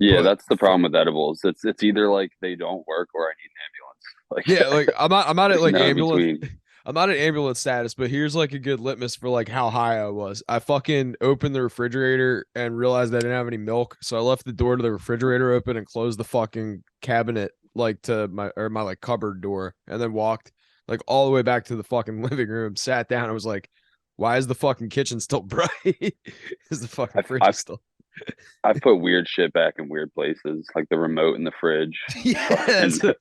Yeah, But that's the problem with edibles. It's either like they don't work or I need an yeah, ambulance. like I'm not at There's like no in ambulance. between. I'm not at ambulance status, but here's like a good litmus for like how high I was. I fucking opened the refrigerator and realized I didn't have any milk, so I left the door to the refrigerator open and closed the fucking cabinet like to my like cupboard door, and then walked like all the way back to the fucking living room, sat down, and was like, "Why is the fucking kitchen still bright? Is the fucking I've fridge is I've still?" I've put weird shit back in weird places, like the remote in the fridge, Yes, fucking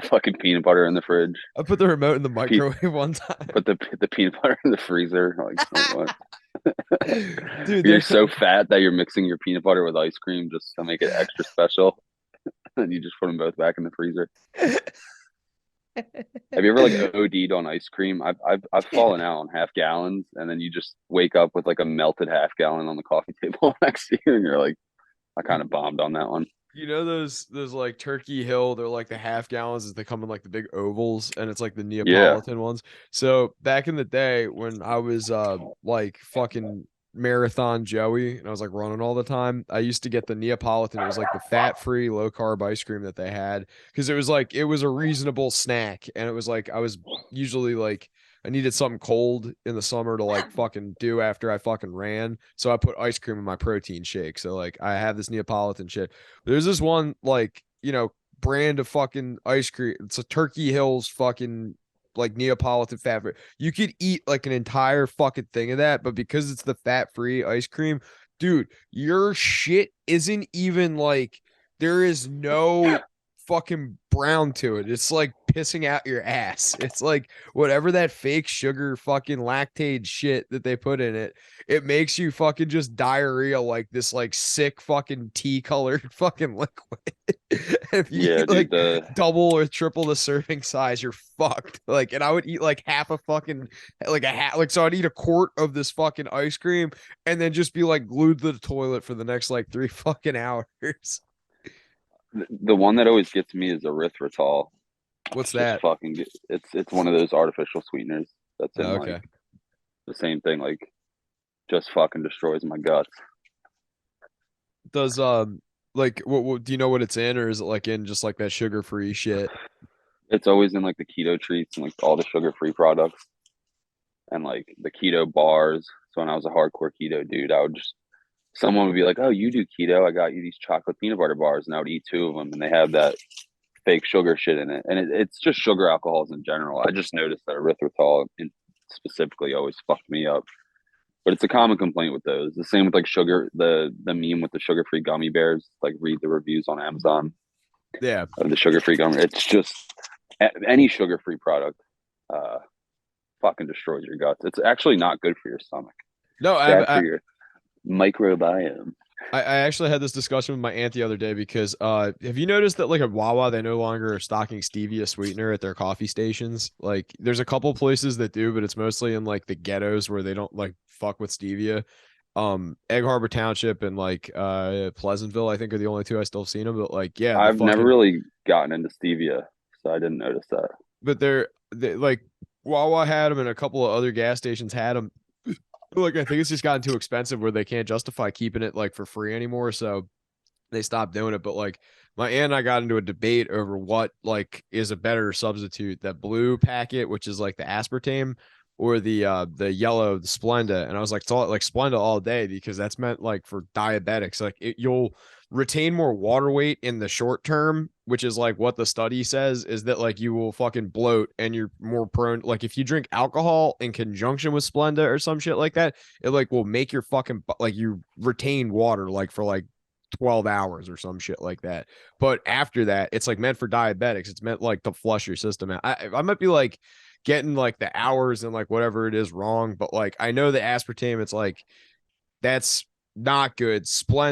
fucking peanut butter in the fridge. I put the remote in the Pe- microwave one time. put the peanut butter in the freezer. Like what? Dude, You're so fat that you're mixing your peanut butter with ice cream just to make it extra special, and you just put them both back in the freezer. Have you ever like OD'd on ice cream? I've yeah. fallen out on half gallons, and then you just wake up with like a melted half gallon on the coffee table next to you, and you're like, I kind of bombed on that one. You know those like Turkey Hill, they're like the half gallons as they come in like the big ovals and it's like the Yeah, Neapolitan ones. So back in the day when I was like fucking marathon Joey and I was like running all the time, I used to get the Neapolitan. It was like the fat-free low carb ice cream that they had because it was a reasonable snack and it was like I was usually like I needed something cold in the summer to like fucking do after I fucking ran. So I put ice cream in my protein shake. So like I have this Neapolitan shit. There's this one like, brand of fucking ice cream. It's a Turkey Hills fucking like Neapolitan fabric. You could eat like an entire fucking thing of that, but because it's the fat-free ice cream, dude, your shit isn't even like there is no fucking brown to it. It's like pissing out your ass. It's like whatever that fake sugar fucking lactate shit that they put in it, it makes you fucking just diarrhea like this like sick fucking tea colored fucking liquid. If you yeah, eat dude. like The double or triple the serving size, you're fucked. Like, and I would eat like half a fucking like a half like so I'd eat a quart of this fucking ice cream and then just be like glued to the toilet for the next like 3 fucking hours. the one that always gets me is erythritol. What's It's just that? fucking. It's one of those artificial sweeteners that's in Oh, like okay. the same thing. Like just fucking destroys my guts. Does like what do you know what it's in, or is it like in just like that sugar free shit? It's always in like the keto treats and like all the sugar free products and like the keto bars. So when I was a hardcore keto dude, I would just someone would be like, "Oh, you do keto? I got you these chocolate peanut butter bars," and I would eat two of them, and they have that fake sugar shit in it, and it's just sugar alcohols in general. I just noticed that erythritol specifically always fucked me up, but it's a common complaint with those. The same with like sugar, the meme with the sugar free gummy bears. Like read the reviews on Amazon Yeah. of the sugar free gummy. It's just any sugar free product. Uh, Fucking destroys your guts. It's actually not good for your stomach. No, It's bad for your microbiome. I actually had this discussion with my aunt the other day because have you noticed that like at Wawa they no longer are stocking stevia sweetener at their coffee stations? Like there's a couple places that do, but it's mostly in like the ghettos where they don't like fuck with stevia. Egg Harbor Township and like Pleasantville, I think are the only two I still have seen them. But like yeah, the I've never fucking really gotten into stevia, so I didn't notice that. but they like Wawa had them and a couple of other gas stations had them. Like I think it's just gotten too expensive where they can't justify keeping it like for free anymore. So they stopped doing it. But like my aunt and I got into a debate over what like is a better substitute, that blue packet, which is like the aspartame, or the yellow, the Splenda. And I was like, it's all like Splenda all day because that's meant like for diabetics. Like you'll retain more water weight in the short term, which is like what the study says is that like you will fucking bloat and you're more prone. Like if you drink alcohol in conjunction with Splenda or some shit like that, it like will make your fucking like you retain water like for like 12 hours or some shit like that. But after that, it's like meant for diabetics. It's meant like to flush your system out. I might be like getting like the hours and like whatever it is wrong, but like I know the aspartame, it's like that's not good. What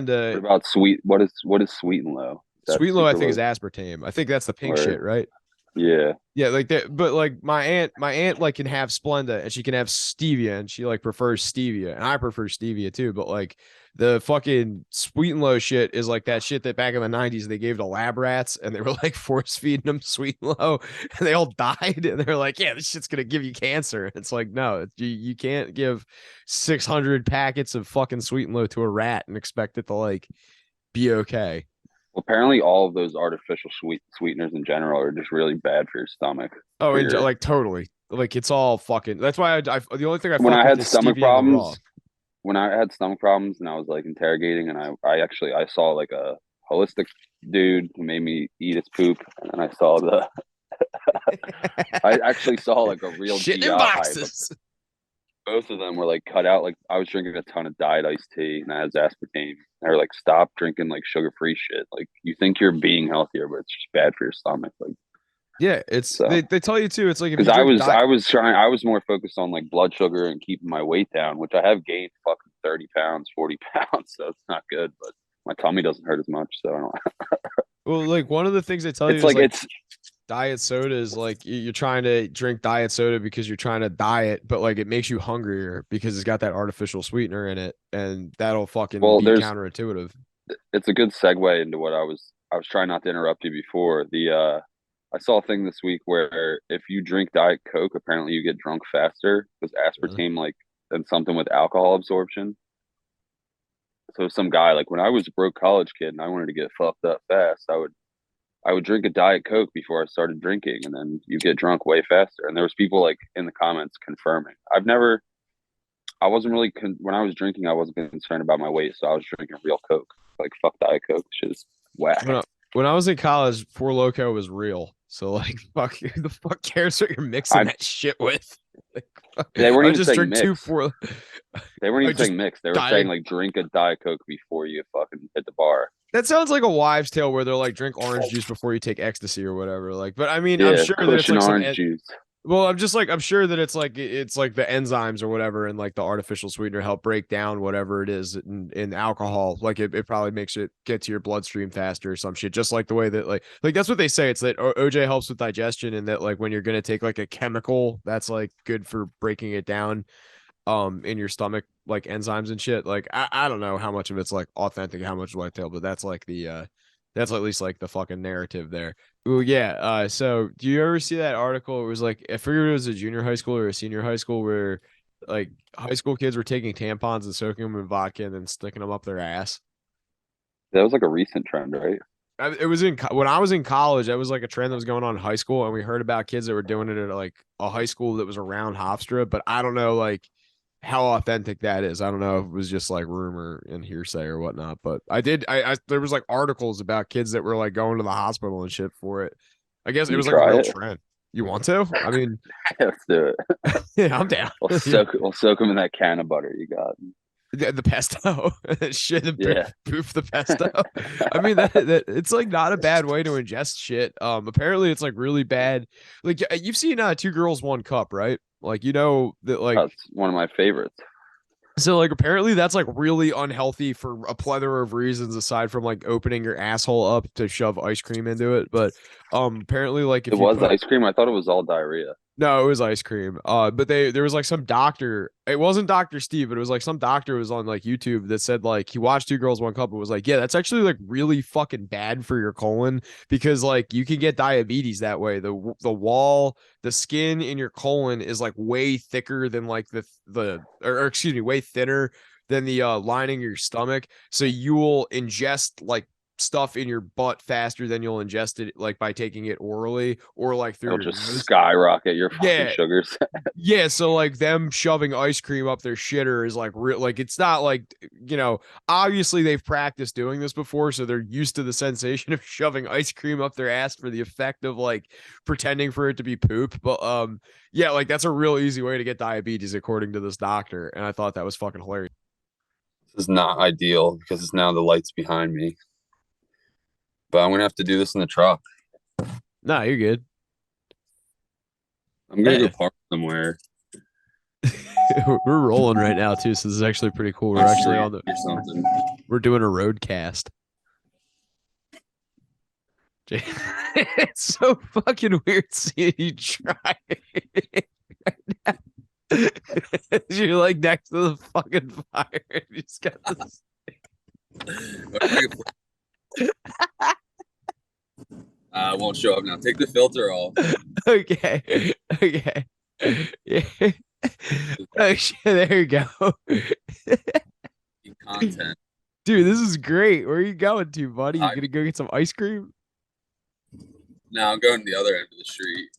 Splenda, about what is sweet and low? That's Sweet and Low, I super think is low. aspartame. I think that's the pink Or shit, right? yeah, Yeah, like that. But like my aunt like can have Splenda and she can have stevia and she like prefers stevia and I prefer stevia too. But like the fucking Sweet and Low shit is like that shit that back in the '90s they gave to lab rats and they were like force feeding them Sweet and Low and they all died and they're like, yeah, this shit's gonna give you cancer. It's like no, you can't give 600 packets of fucking Sweet and Low to a rat and expect it to like be okay. Well, apparently all of those artificial sweeteners in general are just really bad for your stomach. Oh, For and your like totally. Like it's all fucking. That's why the only thing I when fuck I with had is stomach stevia and the raw. problems, when I had stomach problems and I was like interrogating, and I saw like a holistic dude who made me eat his poop, and then I actually saw like a real Shitting in GI, but boxes. both of them were like cut out. Like I was drinking a ton of diet iced tea and that has aspartame. They were like, stop drinking like sugar free shit. Like you think you're being healthier, but it's just bad for your stomach. Like Yeah, it's so. they tell you too. It's like if Because you drink diet. I was more focused on like blood sugar and keeping my weight down, which I have gained fucking 30 pounds, 40 pounds, so it's not good, but my tummy doesn't hurt as much, so I don't. Well, like one of the things they tell you It's is like like it's diet soda is like you're trying to drink diet soda because you're trying to diet, but like it makes you hungrier because it's got that artificial sweetener in it, and that'll fucking well, be there's counterintuitive. it's a good segue into what I was trying not to interrupt you before. The I saw a thing this week where if you drink Diet Coke, apparently you get drunk faster because Uh, aspartame like and something with alcohol absorption. So some guy like when I was a broke college kid and I wanted to get fucked up fast, I would drink a Diet Coke before I started drinking, and then you get drunk way faster. And there was people like in the comments confirming. I wasn't really when I was drinking, I wasn't concerned about my weight, so I was drinking real Coke. Like fuck Diet Coke, shit is when whack. when I was in college, Four Loco was real. So like, fuck, who the fuck cares what you're mixing I that shit with? Like, They weren't I even just saying drink two mix. four. They weren't I even just saying mix. They were saying diet. like drink a Diet Coke before you fucking hit the bar. That sounds like a wives' tale where they're like drink orange juice before you take ecstasy or whatever. Like, but I mean, I'm Yeah, sure that it's cushion like orange juice. well, I'm sure that it's like the enzymes or whatever and like the artificial sweetener help break down whatever it is in alcohol. Like it probably makes it get to your bloodstream faster or some shit. Just like the way that like that's what they say. It's that OJ helps with digestion and that like when you're gonna take like a chemical that's like good for breaking it down in your stomach, like enzymes and shit. Like I don't know how much of it's like authentic, how much whitetail, but that's like the that's at least like the fucking narrative there. Oh yeah. So do you ever see that article? It was like I figured it was a junior high school or a senior high school where like high school kids were taking tampons and soaking them in vodka and then sticking them up their ass. That was like a recent trend, right? It was when I was in college. That was like a trend that was going on in high school, and we heard about kids that were doing it at like a high school that was around Hofstra. But I don't know like how authentic that is. I don't know if it was just like rumor and hearsay or whatnot. But I there was like articles about kids that were like going to the hospital and shit for it. I guess Can it you was like a try real it? trend. You want to? I mean, Let's do it. yeah, I'm down. We'll soak them in that can of butter you got. The pesto shit and Yeah. poof the pesto. I mean that it's like not a bad way to ingest shit. Apparently it's like really bad. Like you've seen Two Girls One Cup, right? Like you know that like That's one of my favorites. so like apparently that's like really unhealthy for a plethora of reasons aside from like opening your asshole up to shove ice cream into it. But apparently like It if you was put ice cream. I thought it was all diarrhea. no, it was ice cream. But there was like some doctor. It wasn't Dr. Steve, but it was like some doctor was on like YouTube that said like he watched Two Girls One Cup and was like, yeah, that's actually like really fucking bad for your colon because like you can get diabetes that way. The skin in your colon is like way thicker than like or excuse me, way thinner than the lining of your stomach. So you will ingest like stuff in your butt faster than you'll ingest it like by taking it orally or like through It'll your just nose. skyrocket your fucking Yeah. sugars. Yeah, so like them shoving ice cream up their shitter is like real like it's not like obviously they've practiced doing this before so they're used to the sensation of shoving ice cream up their ass for the effect of like pretending for it to be poop. But yeah, like that's a real easy way to get diabetes according to this doctor and I thought that was fucking hilarious. This is not ideal because it's now the lights behind me. But I'm gonna have to do this in the truck. Nah, you're good. I'm gonna go park somewhere. We're rolling right now too, so this is actually pretty cool. We're On actually street on the or something. we're doing a road cast. It's so fucking weird seeing you try. You're like next to the fucking fire. You just got this. Won't show up now. Take the filter off. Okay. Okay. Yeah. Oh shit, there you go. Content. Dude, this is great. Where are you going to, buddy? You I gonna go get some ice cream? Now I'm going to the other end of the street.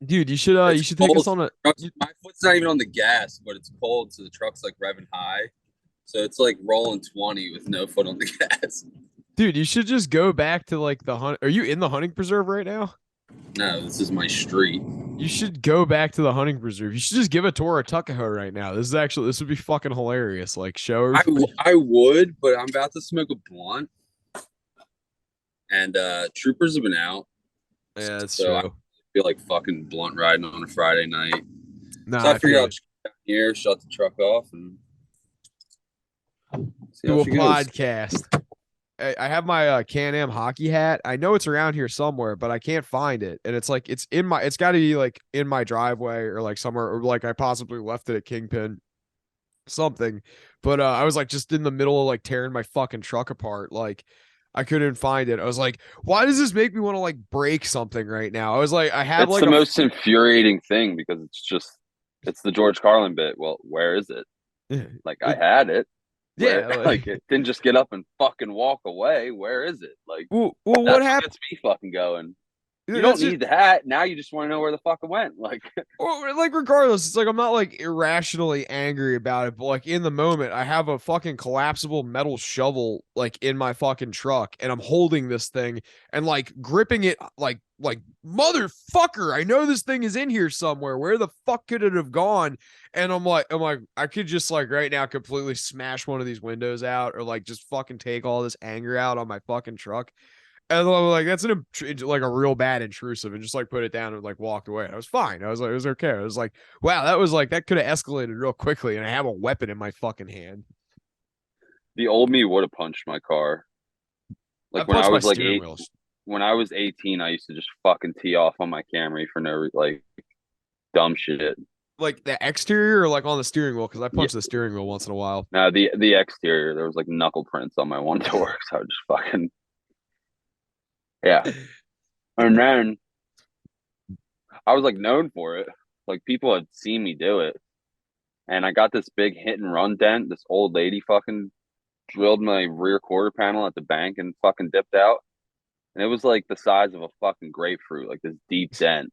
Dude, you It's should take us cold. on a My foot's not even on the gas, but it's cold, so the truck's like revving high. So it's like rolling 20 with no foot on the gas. dude, you should just go back to like the hunt. Are you in the hunting preserve right now? No, this is my street. You should go back to the hunting preserve. You should just give a tour of Tuckahoe right now. This would be fucking hilarious. Like show. I would, but I'm about to smoke a blunt, and troopers have been out, Yeah, that's so I true. feel like fucking blunt riding on a Friday night. Nah, So I I figured feel I'll it. just come down here, shut the truck off, and see how Do a she goes. podcast. I have my Can-Am hockey hat. I know it's around here somewhere, but I can't find it. And it's like it's got to be like in my driveway or like somewhere, or like I possibly left it at Kingpin something. But I was like just in the middle of like tearing my fucking truck apart. Like I couldn't find it. I was like, why does this make me want to like break something right now? I was like, I have It's like the most infuriating thing because it's the George Carlin bit. Well, where is it? Like I had it. Where yeah, like like it didn't just get up and fucking walk away. Where is it? Like well what that's what happened? gets me fucking going. You don't That's just need the hat. Now you just want to know where the fuck it went. Like Or like regardless, it's like I'm not like irrationally angry about it, but like in the moment, I have a fucking collapsible metal shovel like in my fucking truck, and I'm holding this thing and like gripping it like motherfucker. I know this thing is in here somewhere. Where the fuck could it have gone? And I'm like I could just like right now completely smash one of these windows out or like just fucking take all this anger out on my fucking truck. And I'm like, that's like a real bad intrusive, and just like put it down and like walked away. I was fine. I was like, it was okay. I was like, wow, that was like that could have escalated real quickly, and I have a weapon in my fucking hand. the old me would have punched my car. I Like punched my steering wheel. when I was 18, I used to just fucking tee off on my Camry for like dumb shit. Like the exterior or like on the steering wheel, because I Yeah. punch the steering wheel once in a while. Now the exterior, there was like knuckle prints on my one door, so I would just fucking yeah. And then I was like known for it. Like people had seen me do it. And I got this big hit and run dent. This old lady fucking drilled my rear quarter panel at the bank and fucking dipped out. And it was like the size of a fucking grapefruit, like this deep dent.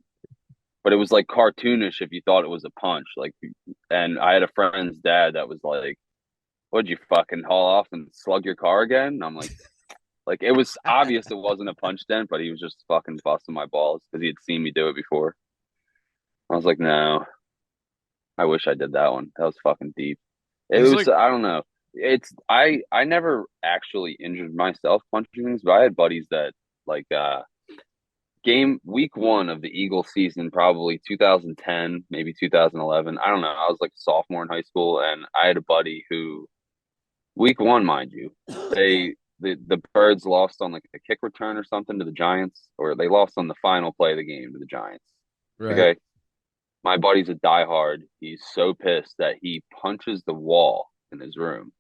But it was like cartoonish if you thought it was a punch. Like, and I had a friend's dad that was like, "What'd you fucking haul off and slug your car again?" And I'm like it was obvious it wasn't a punch dent, but he was just fucking busting my balls because he had seen me do it before. I was like, no, I wish I did that one. That was fucking deep. It It's was, like I don't know. I never actually injured myself punching things, but I had buddies that like game week one of the Eagle season, probably 2010, maybe 2011. I don't know. I was like a sophomore in high school, and I had a buddy who week one, mind you, the Birds lost on like a kick return or something to the Giants, or they lost on the final play of the game to the Giants. right. Okay, my buddy's a diehard. He's so pissed that he punches the wall in his room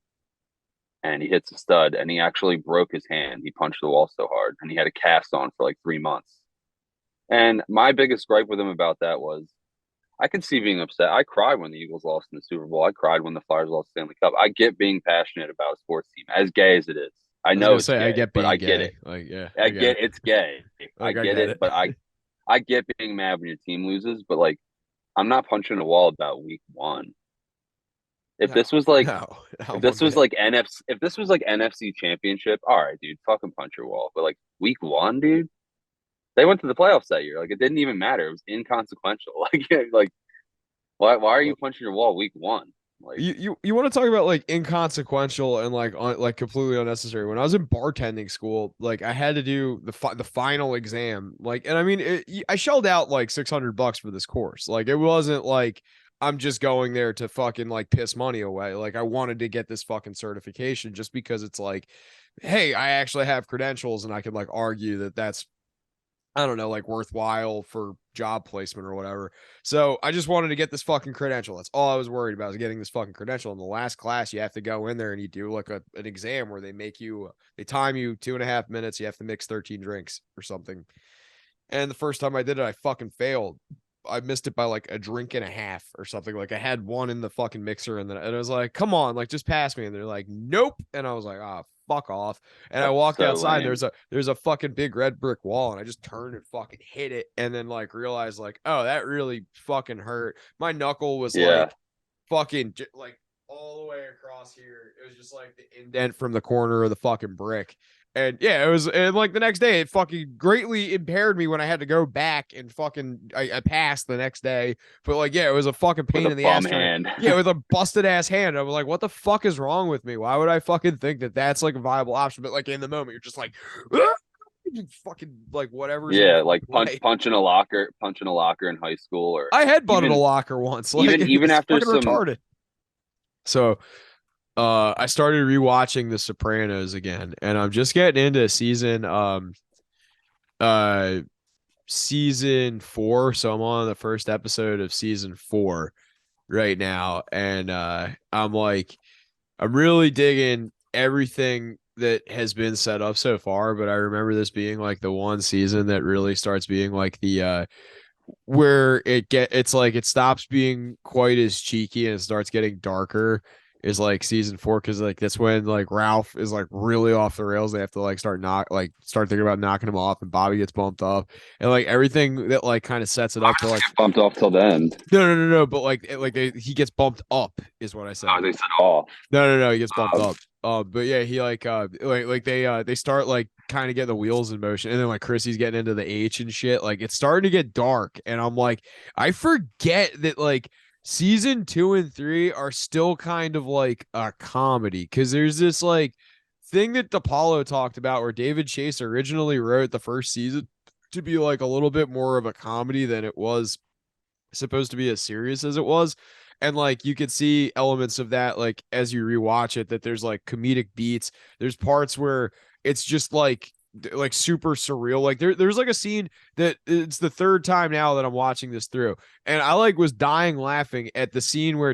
and he hits a stud and he actually broke his hand. He punched the wall so hard and he had a cast on for like 3 months. And my biggest gripe with him about that was I could see being upset. I cried when the Eagles lost in the Super Bowl. I cried when the Flyers lost the Stanley Cup. I get being passionate about a sports team, as gay as it is. I I was know gonna it's say I gay, get but I being get it. gay. Like yeah, I I get get it. it's gay. I Like I get get it, it. but I get being mad when your team loses, but like I'm not punching a wall about week one. If No, this was like no, not one bit. if this was like NFC championship, all right, dude, fucking punch your wall. But like week one, dude, they went to the playoffs that year. Like it didn't even matter. It was inconsequential. Like why are you punching your wall week one? Like You want to talk about like inconsequential and like completely unnecessary. When I was in bartending school, like I had to do the final exam. Like, and I mean, I shelled out like $600 for this course. Like, it wasn't like I'm just going there to fucking like piss money away. Like, I wanted to get this fucking certification just because it's like, hey, I actually have credentials and I can like argue that that's I don't know, like worthwhile for job placement or whatever. So I just wanted to get this fucking credential. That's all I was worried about is getting this fucking credential. In the last class, you have to go in there and you do like an exam where they time you 2.5 minutes. You have to mix 13 drinks or something. And the first time I did it, I fucking failed. missed it by like a drink and a half or something. Like I had one in the fucking mixer, and I was like, come on, like just pass me. And they're like, nope. And I was like, ah, fuck off. And I That's walked so outside. lame. There's a fucking big red brick wall, and I just turned and fucking hit it, and then like realized like, oh, that really fucking hurt. My knuckle was Yeah. like fucking like all the way across here. It was just like the indent from the corner of the fucking brick. And yeah, it was, and like the next day, it fucking greatly impaired me when I had to go back and fucking, I passed the next day. But like, yeah, it was a fucking With pain a in the bum ass. hand. Yeah, with a busted ass hand. I was like, what the fuck is wrong with me? Why would I fucking think that that's like a viable option? But like in the moment, you're just like, fucking like whatever's in your Yeah, like way. punching a locker in high school, or I had butted even a locker once. Like even it even was after fucking some. retarded. So I started rewatching The Sopranos again, and I'm just getting into uh season 4. So I'm on the first episode of season 4 right now, and I'm really digging everything that has been set up so far. But I remember this being like the one season that really starts being like the where it's like it stops being quite as cheeky and it starts getting darker is like season 4, because like that's when like Ralph is like really off the rails. They have to like start thinking about knocking him off, and Bobby gets bumped up, and like everything that like kind of sets it up for like Bumped off till the end. no, but like he gets bumped up is what I said. Oh, they said off. No, he gets bumped up. But yeah, he they start like kind of getting the wheels in motion, and then like Chrissy's getting into the H and shit. Like it's starting to get dark, and I'm like, I forget that like season 2 and 3 are still kind of like a comedy, because there's this like thing that DePaulo talked about where David Chase originally wrote the first season to be like a little bit more of a comedy than it was supposed to be as serious as it was. And like you could see elements of that like as you rewatch it, that there's like comedic beats. There's parts where it's just like super surreal. Like there's like a scene that it's the third time now that I'm watching this through, and I like was dying laughing at the scene where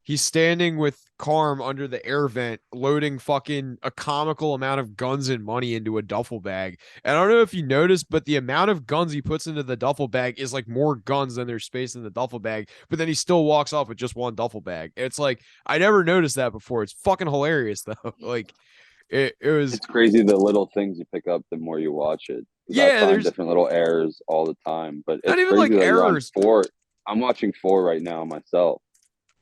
he's standing with Carm under the air vent, loading fucking a comical amount of guns and money into a duffel bag. And I don't know if you noticed, but the amount of guns he puts into the duffel bag is like more guns than there's space in the duffel bag. But then he still walks off with just one duffel bag. It's like I never noticed that before. It's fucking hilarious though. Like it was. It's crazy the little things you pick up the more you watch it. Yeah, I find there's different little errors all the time, but not it's even crazy like that you're on errors. 4. I'm watching 4 right now myself.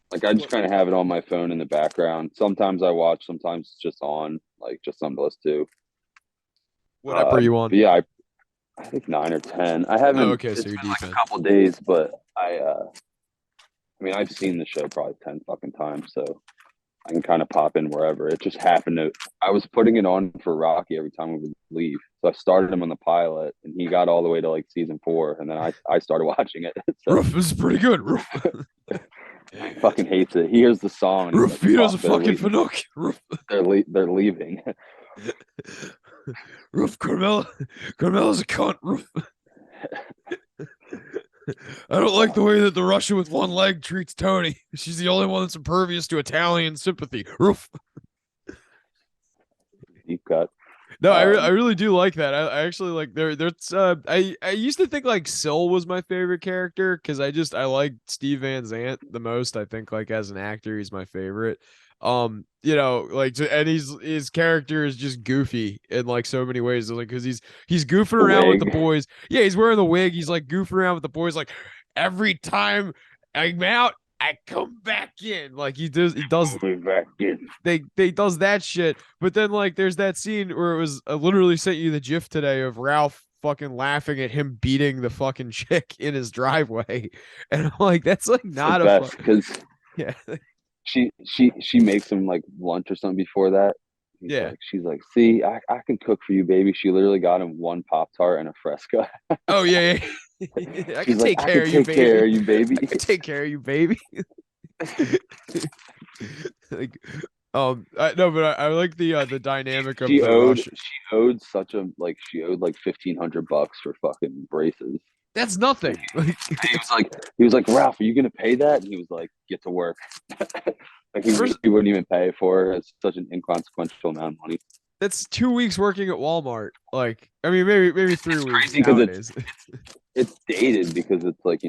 Like I just kind of have it on my phone in the background. Sometimes I watch, sometimes it's just on, like just something to listen to. What app are you on? But yeah, I think 9 or 10. I haven't. Oh, okay, It's so you're been like deep a in. couple days, but I mean, I've seen the show probably 10 fucking times, so I can kind of pop in wherever. It just happened to. I was putting it on for Rocky every time we would leave, so I started him on the pilot, and he got all the way to like season 4, and then I started watching it. So, Roof is pretty good. Roof. he fucking hates it. He hears the song. And Roof, he's like, he does a "Fuck, fucking Finook. Roof. they're leaving." Roof, Carmela's a cunt. Roof. I don't like the way that the Russian with one leg treats Tony. She's the only one that's impervious to Italian sympathy. Roof. Deep cut. No, I really do like that. I actually like there's I used to think like Syl was my favorite character because I like Steve Van Zandt the most. I think like as an actor he's my favorite. You know, like and his character is just goofy in like so many ways. Like because he's goofing around with the boys. Yeah, he's wearing the wig. He's like goofing around with the boys. Like every time I'm out, I come back in. Like he does back in. they does that shit. But then like there's that scene where it was I literally sent you the gif today of Ralph fucking laughing at him beating the fucking chick in his driveway. And I'm like, that's like not a because yeah. She makes him like lunch or something before that. She's like, see, I can cook for you, baby. She literally got him one Pop-Tart and a Fresca. Oh yeah. I can take care of you, baby. I can take care of you, baby. Like no, but I like the dynamic of she the owed Rush. she owed like $1,500 for fucking braces. That's nothing. He was like, Ralph, are you gonna pay that? And he was like, get to work. Like he wouldn't even pay for it. It's such an inconsequential amount of money. That's 2 weeks working at Walmart. Like, I mean, maybe 3 weeks Crazy because it's dated because it's like,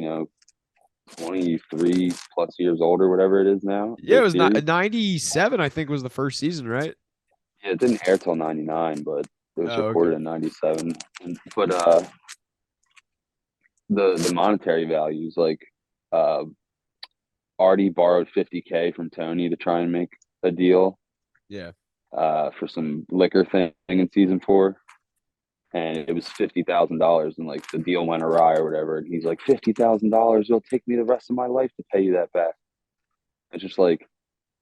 23 plus years old or whatever it is now. Yeah, it was not series. 97, I think was the first season, right? Yeah, it didn't air till 99, but it was Oh, recorded okay. in 97. But the monetary values, like uh Artie borrowed 50K from Tony to try and make a deal Yeah. for some liquor thing in season 4. And it was $50,000, and like the deal went awry or whatever. And he's like, $50,000, it'll take me the rest of my life to pay you that back. It's just like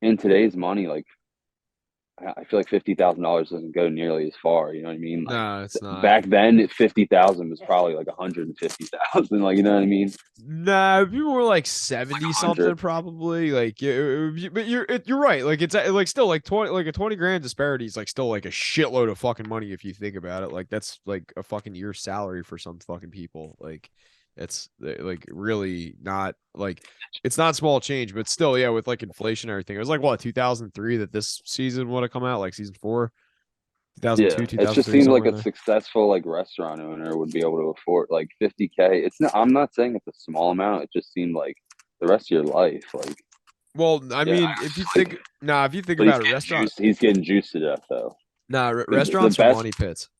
in today's money, like I feel like $50,000 doesn't go nearly as far. You know what I mean? Like No, it's not. back then, 50,000 was probably like 150,000. Like, you know what I mean? Nah, people were like 70 Like something 100. probably. Like, but you're right. Like, it's like still like 20, like a 20 grand disparity is like still like a shitload of fucking money if you think about it. Like, that's like a fucking year's salary for some fucking people. Like, it's like really not like it's not small change, but still, yeah, with like inflation and everything, it was like what 2003 that this season would have come out, like season 4, Yeah, 2002, it just 2003, seems like somewhere in a there. successful like restaurant owner would be able to afford like 50K. It's not. I'm not saying it's a small amount. It just seemed like the rest of your life, like Well, I yeah, mean, if you like think, nah, if you think but he's about it, getting restaurant, juiced. He's getting juiced to death though. nah, The restaurants are best, money pits.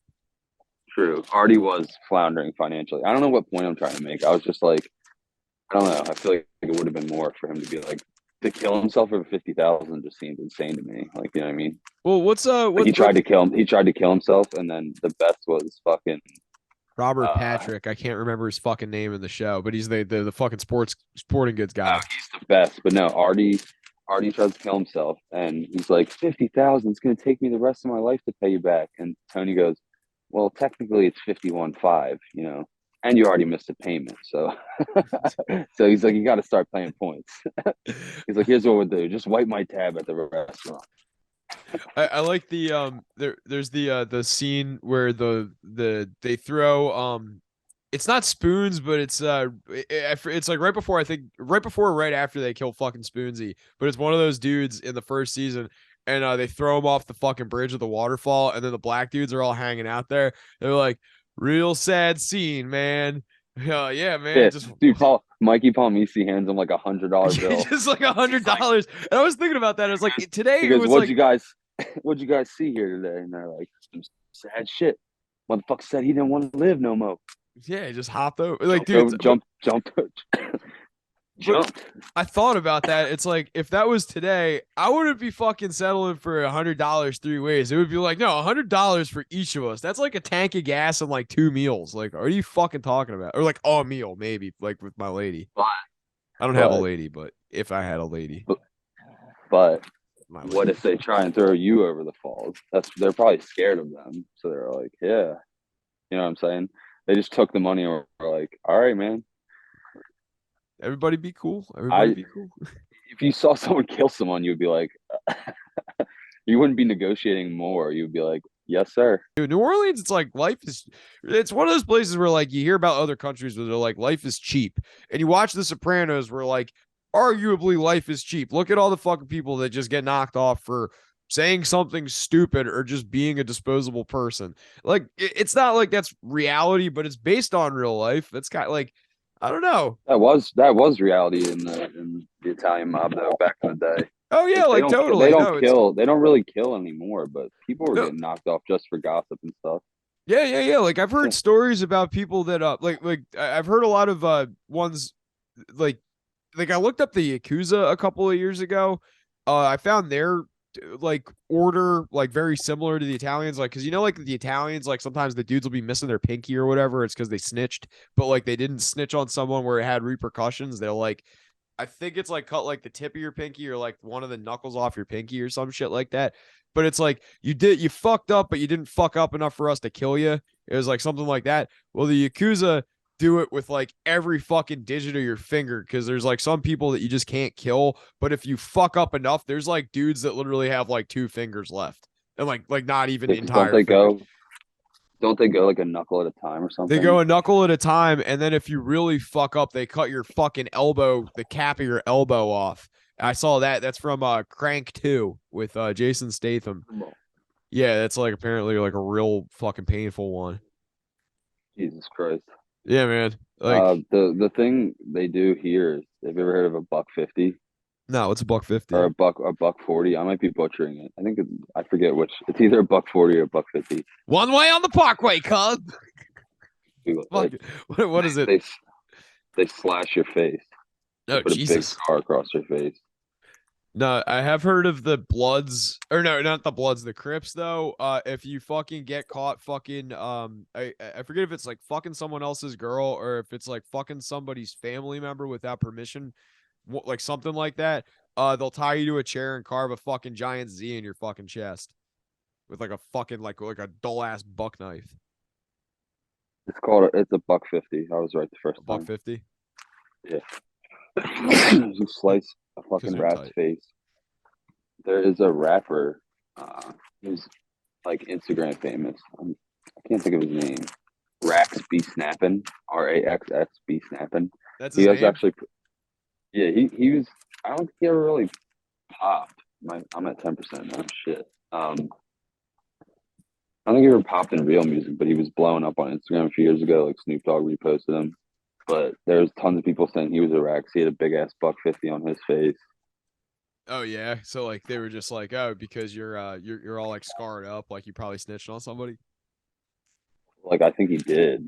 true. Artie was floundering financially. I don't know what point I'm trying to make. I was just like, I don't know. I feel like it would have been more for him to be like to kill himself over 50,000 just seemed insane to me. Like, you know what I mean? Well, what's Like he what tried to kill him. He tried to kill himself, and then the best was fucking. Robert Uh, Patrick? I can't remember his fucking name in the show, but he's the fucking sporting goods guy. he's the best, but no, Artie tries to kill himself, and he's like 50,000. It's gonna take me the rest of my life to pay you back. And Tony goes, well, technically it's 51.5, and you already missed a payment, so so he's like, you got to start playing points. He's like, here's what we'll do: just wipe my tab at the restaurant. I like there's the scene where they throw it's not spoons, but it's like right before or right after they kill fucking Spoonsy, but it's one of those dudes in the first season, and they throw him off the fucking bridge of the waterfall, and then the black dudes are all hanging out there. They're like, real sad scene, man. Yeah, man. Yeah, Just dude, Mikey Palmisi hands him like $100 bill. just like He's like, $100. And I was thinking about that. I was like, today he it goes, was like, what'd you guys see here today? And they're like, some sad shit. Motherfucker said he didn't want to live no more. yeah, just hopped over. Like, Jumped dude, over, jumped, but jumped. I thought about that. It's like if that was today, I wouldn't be fucking settling for $100 3 ways. It would be like, no, $100 for each of us. That's like a tank of gas and like 2 meals. Like, are you fucking talking about? Or like a meal, maybe, like with my lady. But, I don't have a but, lady, but if I had a lady, but my what lady. if they try and throw you over the falls? They're probably scared of them. So they're like, yeah, you know what I'm saying? They just took the money and were like, all right, man. Everybody be cool. Everybody I be cool. if you saw someone kill someone, you'd be like, you wouldn't be negotiating more. You'd be like, yes, sir. Dude, New Orleans, it's like it's one of those places where like you hear about other countries where they're like life is cheap. And you watch The Sopranos where like arguably life is cheap. Look at all the fucking people that just get knocked off for saying something stupid or just being a disposable person. Like it's not like that's reality, but it's based on real life. It's kind of like I don't know. That was reality in the Italian mob though back in the day. Oh yeah, Like like they totally. don't No, it's kill they don't really kill anymore, but people were no. getting knocked off just for gossip and stuff. Yeah. Like I've heard stories about people that like I've heard a lot of ones like I looked up the Yakuza a couple of years ago. I found their like order like very similar to the Italians, like because like the Italians, like sometimes the dudes will be missing their pinky or whatever. It's because they snitched, but like they didn't snitch on someone where it had repercussions. They'll like I think it's like cut like the tip of your pinky or like one of the knuckles off your pinky or some shit like that. But it's like you fucked up, but you didn't fuck up enough for us to kill you. It was like something like that. Well, the Yakuza do it with like every fucking digit of your finger because there's like some people that you just can't kill. But if you fuck up enough, there's like dudes that literally have like 2 fingers left and like not even Don't entire they fingers. go? Don't they go like a knuckle at a time or They something? go a knuckle at a time, and then if you really fuck up, they cut your fucking elbow, the cap of your elbow off. I saw that. That's from Crank 2 with Jason Statham. Yeah, that's like apparently like a real fucking painful one. Jesus Christ. Yeah, man. Like, The thing they do here is, have you ever heard of a buck 50 no, it's a buck or 50. a buck 40? I might be butchering it. I think I forget which. It's either a buck 40 or a buck 50. One way on the parkway, cuz. Fuck. Like, What is it? they slash your face. They Oh, put a big Jesus. scar across your face. No, I have heard of the Bloods, or no, not the Bloods, the Crips though. If you fucking get caught fucking, I forget if it's like fucking someone else's girl or if it's like fucking somebody's family member without permission, like something like that. They'll tie you to a chair and carve a fucking giant Z in your fucking chest with like a fucking like a dull ass buck knife. It's a buck 50. I was right the first A buck time. 50 Yeah. You slice a because fucking they're rat's tight. face. There is a rapper who's like Instagram famous. I can't think of his name. Rax B Snappin, RAXX B Snappin. That's He his has name. actually, yeah, he was. I don't think he ever really popped. I'm at 10% now. Shit. I don't think he ever popped in real music, but he was blowing up on Instagram a few years ago. Like Snoop Dogg reposted him, but there's tons of people saying he was a Rax. He had a big ass buck 50 on his face. Oh yeah, so like they were just like, oh, because you're all like scarred up, like you probably snitched on somebody. Like I think he did.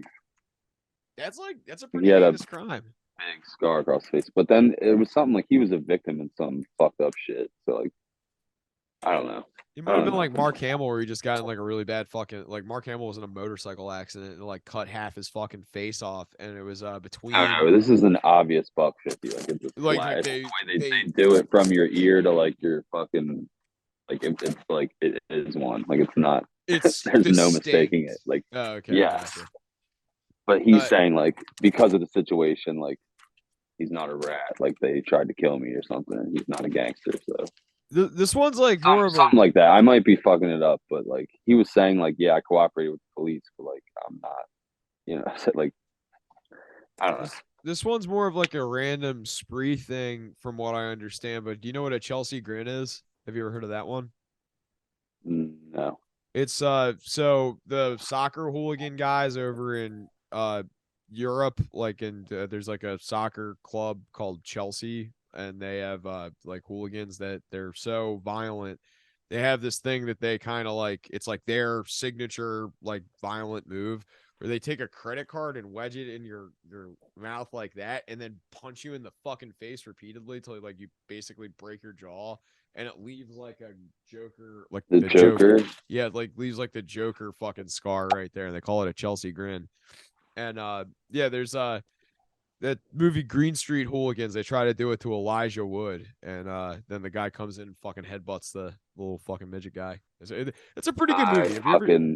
That's a He pretty had a heinous crime. big scar across his face. But then it was something like he was a victim in some fucked up shit. So like I don't know. It I might have don't been know. like Mark Hamill, where he just got in like a really bad fucking like Mark Hamill was in a motorcycle accident and like cut half his fucking face off, and it was I don't between know. This is an obvious buck 50. Like it's a like slash. The they way they they do it from your ear to like your fucking it's like it is one. Like it's not. it's There's no mistaking it. distinct. Like Oh, okay, yes, gotcha. but he's Uh, saying like because of the situation, like he's not a rat. Like they tried to kill me or something. And he's not a gangster. So this one's like more of a something like that. I might be fucking it up, but like he was saying like yeah, I cooperated with the police, but like I'm not. You know, like I don't know. this one's more of like a random spree thing from what I understand. But do you know what a Chelsea grin is? Have you ever heard of that one? No. It's so the soccer hooligan guys over in Europe, like in there's like a soccer club called Chelsea, and they have like hooligans that they're so violent. They have this thing that they kind of like, it's like their signature like violent move where they take a credit card and wedge it in your mouth like that and then punch you in the fucking face repeatedly till like you basically break your jaw, and it leaves like a Joker, like The the Joker. Joker. Yeah, it like leaves like the Joker fucking scar right there, and they call it a Chelsea grin. And yeah, there's that movie Green Street Hooligans. They try to do it to Elijah Wood, and then the guy comes in and fucking headbutts the little fucking midget guy. It's a pretty good movie. Have you ever?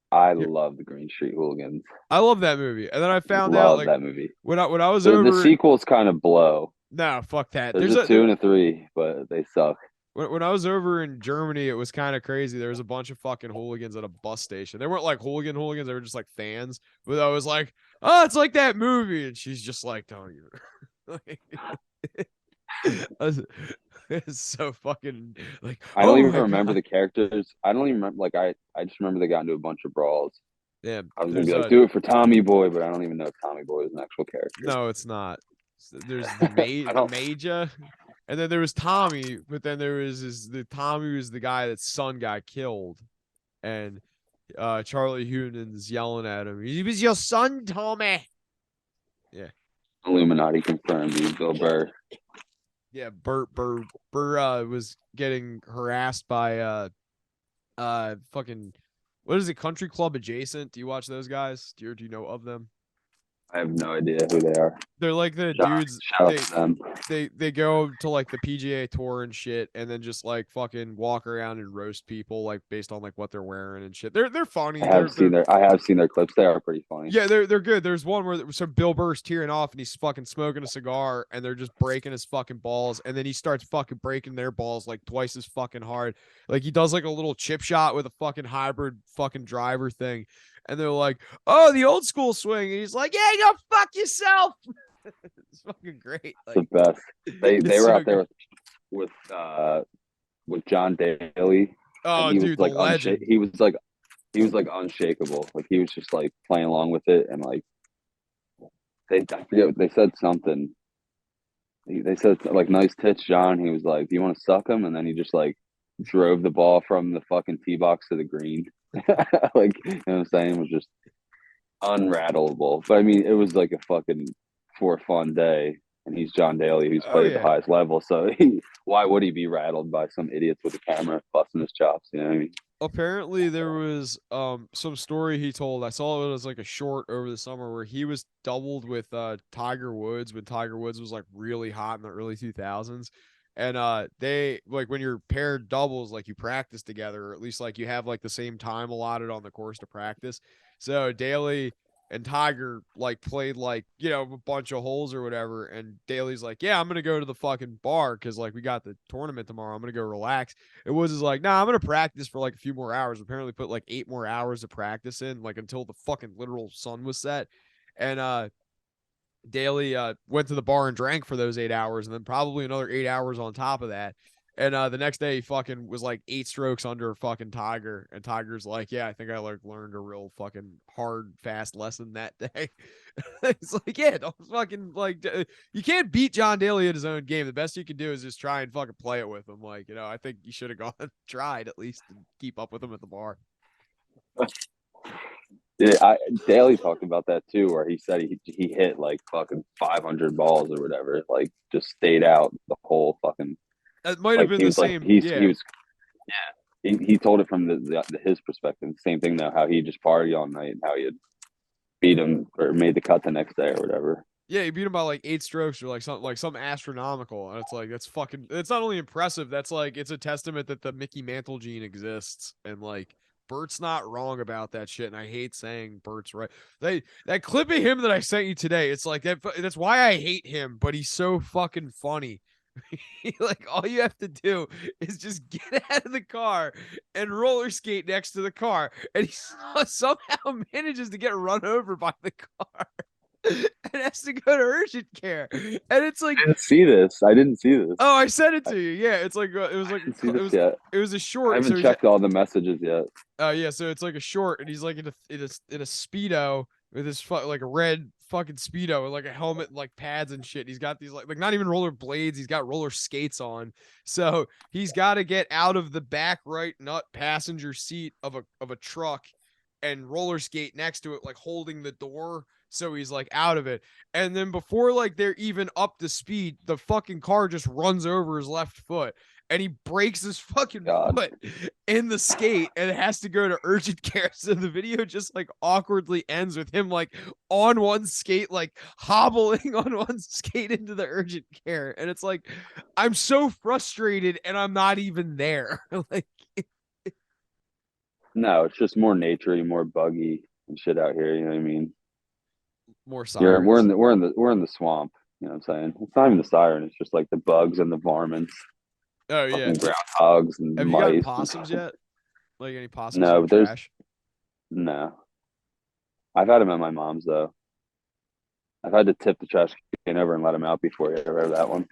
I Yeah, love the Green Street Hooligans. I love that movie. And then I found out Love like that movie. when I was The over. sequels kind of blow. No, fuck that. There's There's a a two there, and a three, but they suck. when I was over in Germany, it was kind of crazy. There was a bunch of fucking hooligans at a bus station. They weren't like hooligans, they were just like fans. But I was like, oh, it's like that movie. And she's just like, don't even. It's so fucking like, I don't oh even my remember God. the characters. I don't even remember. Like I just remember they got into a bunch of brawls. Yeah, I was gonna there's be like, a do it for Tommy Boy, but I don't even know if Tommy Boy is an actual character. no, it's not. There's I the don't. Major, and then there was Tommy, but then there was the Tommy was the guy that son got killed, and Charlie Hunnam's yelling at him. He was your son, Tommy. Yeah, Illuminati confirmed. You Bill Burr. yeah. Burr was getting harassed by fucking what is it? Country Club adjacent. Do you watch those guys? Do you know of them? I have no idea who they are. They're like the Shout, dudes. shout out to them. They go to like the PGA tour and shit, and then just like fucking walk around and roast people like based on like what they're wearing and shit. They're funny. I have seen their clips. They are pretty funny. Yeah, they're good. There's one where so Bill Burr's tearing off and he's fucking smoking a cigar and they're just breaking his fucking balls, and then he starts fucking breaking their balls like twice as fucking hard. Like he does like a little chip shot with a fucking hybrid fucking driver thing, and they're like, "Oh, the old school swing," and he's like, "Yeah, go fuck yourself." It's fucking great. The Like best. They it's were so out there good. with John Daly, and Oh, he was dude, the like legend. he was like unshakable. Like he was just like playing along with it, and like I forget, they said something. They said like nice tits, John. He was like, "Do you want to suck him?" And then he just like drove the ball from the fucking tee box to the green. Like, you know what I'm saying? It was just unrattleable. But I mean, it was like a fucking for fun day. And he's John Daly, who's Oh played at the yeah. highest level. So why would he be rattled by some idiots with a camera busting his chops? You know what I mean? Apparently there was some story he told. I saw it as like a short over the summer where he was doubled with Tiger Woods when Tiger Woods was like really hot in the early 2000s. And they like when you're paired doubles, like you practice together, or at least like you have like the same time allotted on the course to practice. So Daly and Tiger like played like, a bunch of holes or whatever. And Daly's like, yeah, I'm gonna go to the fucking bar because like we got the tournament tomorrow. I'm gonna go relax. It was just like, nah, I'm gonna practice for like a few more hours. Apparently put like 8 more hours of practice in, like until the fucking literal sun was set. And Daly went to the bar and drank for those 8 hours, and then probably another 8 hours on top of that. And the next day, he fucking was like 8 strokes under fucking Tiger, and Tiger's like, "Yeah, I think I like learned a real fucking hard, fast lesson that day." It's like, yeah, don't fucking like, you can't beat John Daly at his own game. The best you can do is just try and fucking play it with him. Like, I think you should have gone and tried at least to keep up with him at the bar. Yeah, Daly talked about that too, where he said he hit like fucking 500 balls or whatever, like just stayed out the whole fucking. It might have Like been he the was like same, he yeah. was he told it from his perspective. Same thing though, how he just party all night and how he had beat him or made the cut the next day or whatever. Yeah, he beat him by like 8 strokes or like something astronomical, and it's like that's fucking. It's not only impressive. That's like it's a testament that the Mickey Mantle gene exists, and like Bert's not wrong about that shit. And I hate saying Bert's right. That clip of him that I sent you today, it's like that. That's why I hate him, but he's so fucking funny. Like all you have to do is just get out of the car and roller skate next to the car, and he somehow manages to get run over by the car. And has to go to urgent care. And it's like, I didn't see this. I didn't see this. oh, I sent it to you. Yeah, it's like it was I like didn't see this yet. it was a I short. haven't So he's checked all the messages yet. yeah, so it's like a short, and he's like in a speedo with his like a red fucking speedo and like a helmet and like pads and shit. He's got these like not even roller blades. He's got roller skates on. So he's got to get out of the back right nut passenger seat of a truck and roller skate next to it, like holding the door. So he's like out of it. And then before like they're even up to speed, the fucking car just runs over his left foot and he breaks his fucking God. foot in the skate and it has to go to urgent care. So the video just like awkwardly ends with him like on one skate, like hobbling on one skate into the urgent care. And it's like, I'm so frustrated and I'm not even there. Like, No, it's just more naturey, more buggy and shit out here. You know what I mean? more We're sirens. in the swamp. You know what I'm saying? It's not even the siren. It's just like the bugs and the varmints, Oh yeah. fucking groundhogs and Have you gotten mice. possums yet? Like any possums in No, your but there's trash? no. I've had them at my mom's though. I've had to tip the trash can over and let them out before you ever have that one.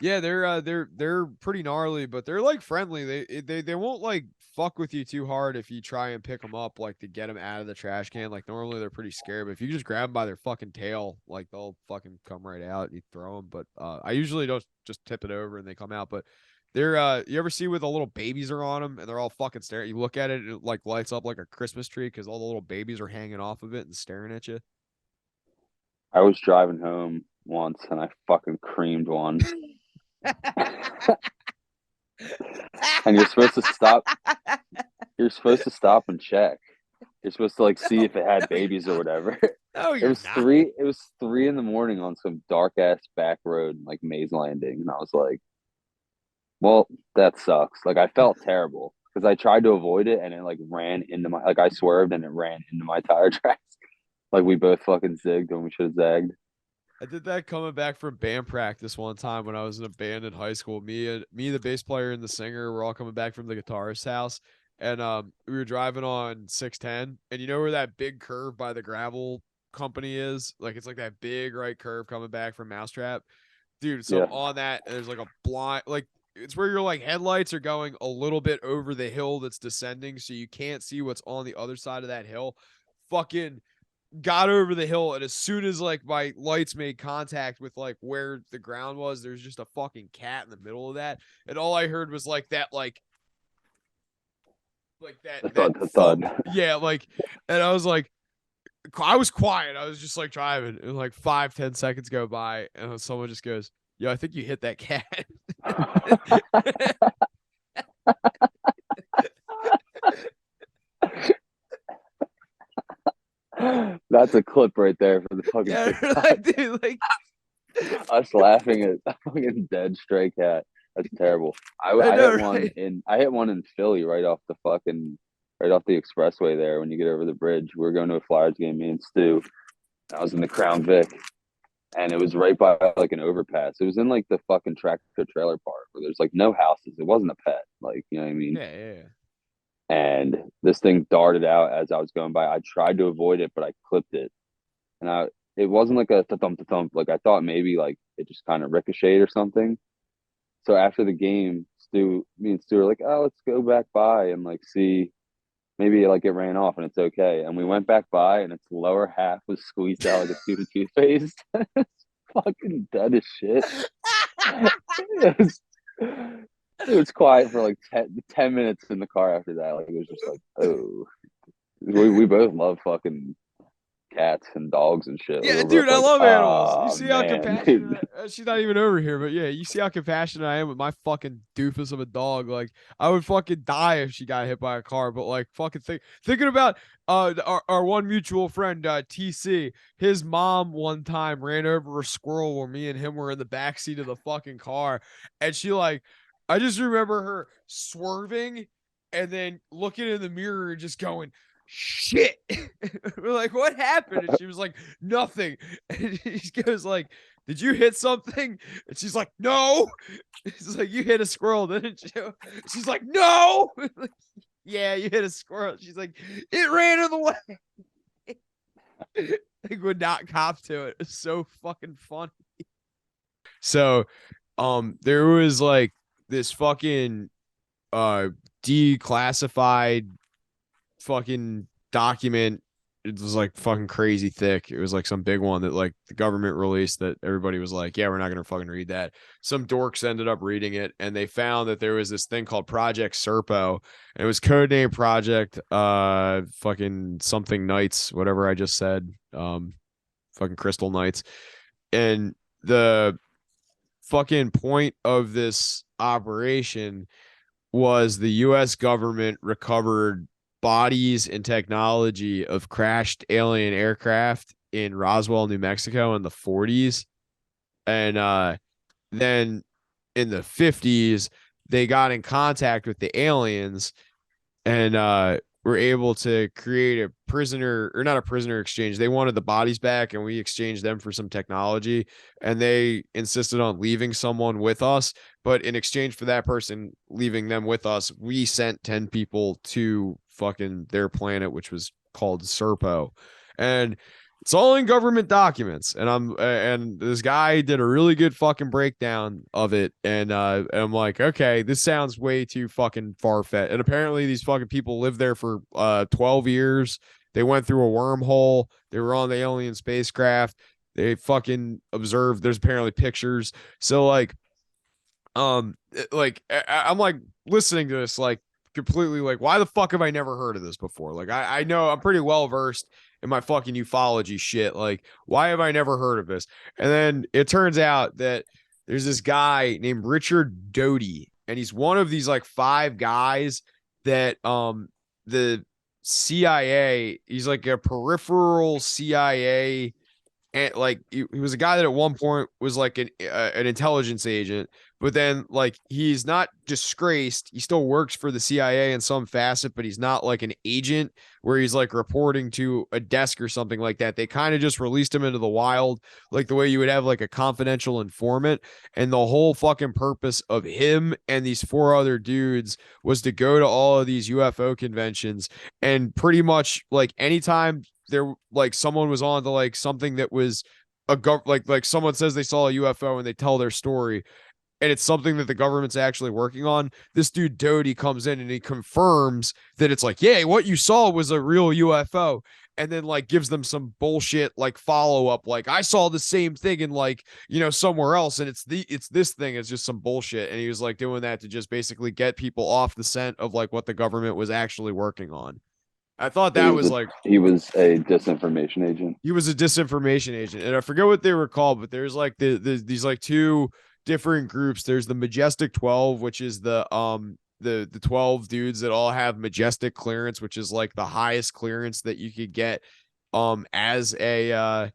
Yeah, they're pretty gnarly, but they're like friendly. They won't like fuck with you too hard if you try and pick them up like to get them out of the trash can. Like normally they're pretty scared, but if you just grab them by their fucking tail, like they'll fucking come right out. And you throw them, but I usually don't just tip it over and they come out. But they're you ever see where the little babies are on them and they're all fucking staring? You look at it, it like lights up like a Christmas tree because all the little babies are hanging off of it and staring at you. I was driving home once and I fucking creamed one. And you're supposed to stop. You're supposed to stop and check. You're supposed to like see if it had babies or whatever. No, It you're was not. three. It was 3 in the morning on some dark ass back road, like Maze Landing, and I was like, "Well, that sucks." Like I felt terrible because I tried to avoid it, and it like ran into my. Like I swerved, and it ran into my tire tracks. Like we both fucking zigged when we should have zagged. I did that coming back from band practice one time when I was in a band in high school. Me, the bass player, and the singer were all coming back from the guitarist's house, and we were driving on 610, and you know where that big curve by the gravel company is? Like it's like that big right curve coming back from Mousetrap, dude. So Yeah. on that, there's like a blind, like it's where your like headlights are going a little bit over the hill that's descending, so you can't see what's on the other side of that hill. Fucking got over the hill, and as soon as like my lights made contact with like where the ground was, there's just a fucking cat in the middle of that, and all I heard was like that The that thud, the thump. thud. Yeah, like, and I was like, I was quiet. I was just like driving, and like 5-10 seconds go by, and someone just goes, "Yo, I think you hit that cat." That's a clip right there for the fucking Yeah, TikTok. like, dude, like, Us laughing at a fucking dead stray cat. That's terrible. I I know, hit one in Philly right off the expressway there when you get over the bridge. We were going to a Flyers game, me and Stu. I was in the Crown Vic, and it was right by like an overpass. It was in like the fucking tractor trailer park where there's like no houses. It wasn't a pet, like, you know what I mean? yeah. And this thing darted out as I was going by. I tried to avoid it, but I clipped it, and it wasn't like a thump thump. Like I thought maybe like it just kind of ricocheted or something. So after the game, me and Stu were like, "Oh, let's go back by and like see maybe like it ran off and it's okay." And we went back by, and its lower half was squeezed out like a tube of toothpaste. It's fucking dead as shit. It was, it was quiet for like 10 minutes in the car after that. Like it was just like, oh, we both love fucking cats and dogs and shit. We Yeah, were both dude, I like, love animals. You oh see how man, dude. compassionate she's not even over here, but yeah, you see how compassionate I am with my fucking doofus of a dog. Like, I would fucking die if she got hit by a car, but like fucking thinking about our one mutual friend, TC, his mom one time ran over a squirrel when me and him were in the back seat of the fucking car, and she like I just remember her swerving and then looking in the mirror and just going, shit. We're like, what happened? And she was like, nothing. And he goes like, did you hit something? And she's like, no. He's like, you hit a squirrel, didn't you? She's like, no. Yeah, you hit a squirrel. She's like, it ran in the way. Like, would not cop to it. It's so fucking funny. So there was like this fucking declassified fucking document. It was like fucking crazy thick. It was like some big one that like the government released that everybody was like, yeah, we're not gonna fucking read that. Some dorks ended up reading it, and they found that there was this thing called Project Serpo, and it was codename Project fucking something Knights, whatever I just said, fucking Crystal Knights. And the fucking point of this operation was the US government recovered bodies and technology of crashed alien aircraft in Roswell, New Mexico in the 40s. And then in the 50s, they got in contact with the aliens and were able to create a prisoner, or not a prisoner exchange. They wanted the bodies back, and we exchanged them for some technology, and they insisted on leaving someone with us, but in exchange for that person leaving them with us, we sent 10 people to fucking their planet, which was called Serpo. And it's all in government documents, and this guy did a really good fucking breakdown of it, and I'm like, okay, this sounds way too fucking far-fetched. And apparently these fucking people lived there for 12 years. They went through a wormhole. They were on the alien spacecraft. They fucking observed. There's apparently pictures. So like I'm like listening to this like completely like, why the fuck have I never heard of this before? Like I know I'm pretty well versed in my fucking ufology shit. Like, why have I never heard of this? And then it turns out that there's this guy named Richard Doty, and he's one of these like 5 guys that the CIA, he's like a peripheral CIA, and like he was a guy that at one point was like an intelligence agent, but then like he's not disgraced. He still works for the CIA in some facet, but he's not like an agent where he's like reporting to a desk or something like that. They kind of just released him into the wild, like the way you would have like a confidential informant. And the whole fucking purpose of him and these 4 other dudes was to go to all of these UFO conventions, and pretty much like anytime there like someone was on to like something that was like someone says they saw a UFO and they tell their story, and it's something that the government's actually working on, this dude Doty comes in and he confirms that it's like, yeah, what you saw was a real UFO. And then like gives them some bullshit like follow up, like I saw the same thing in like, somewhere else, and it's this thing. It's just some bullshit. And he was like doing that to just basically get people off the scent of like what the government was actually working on. I thought So that was like he was a disinformation agent. he was a disinformation agent, and I forget what they were called, but there's like these like two different groups. There's the Majestic 12, which is the 12 dudes that all have Majestic clearance, which is like the highest clearance that you could get as a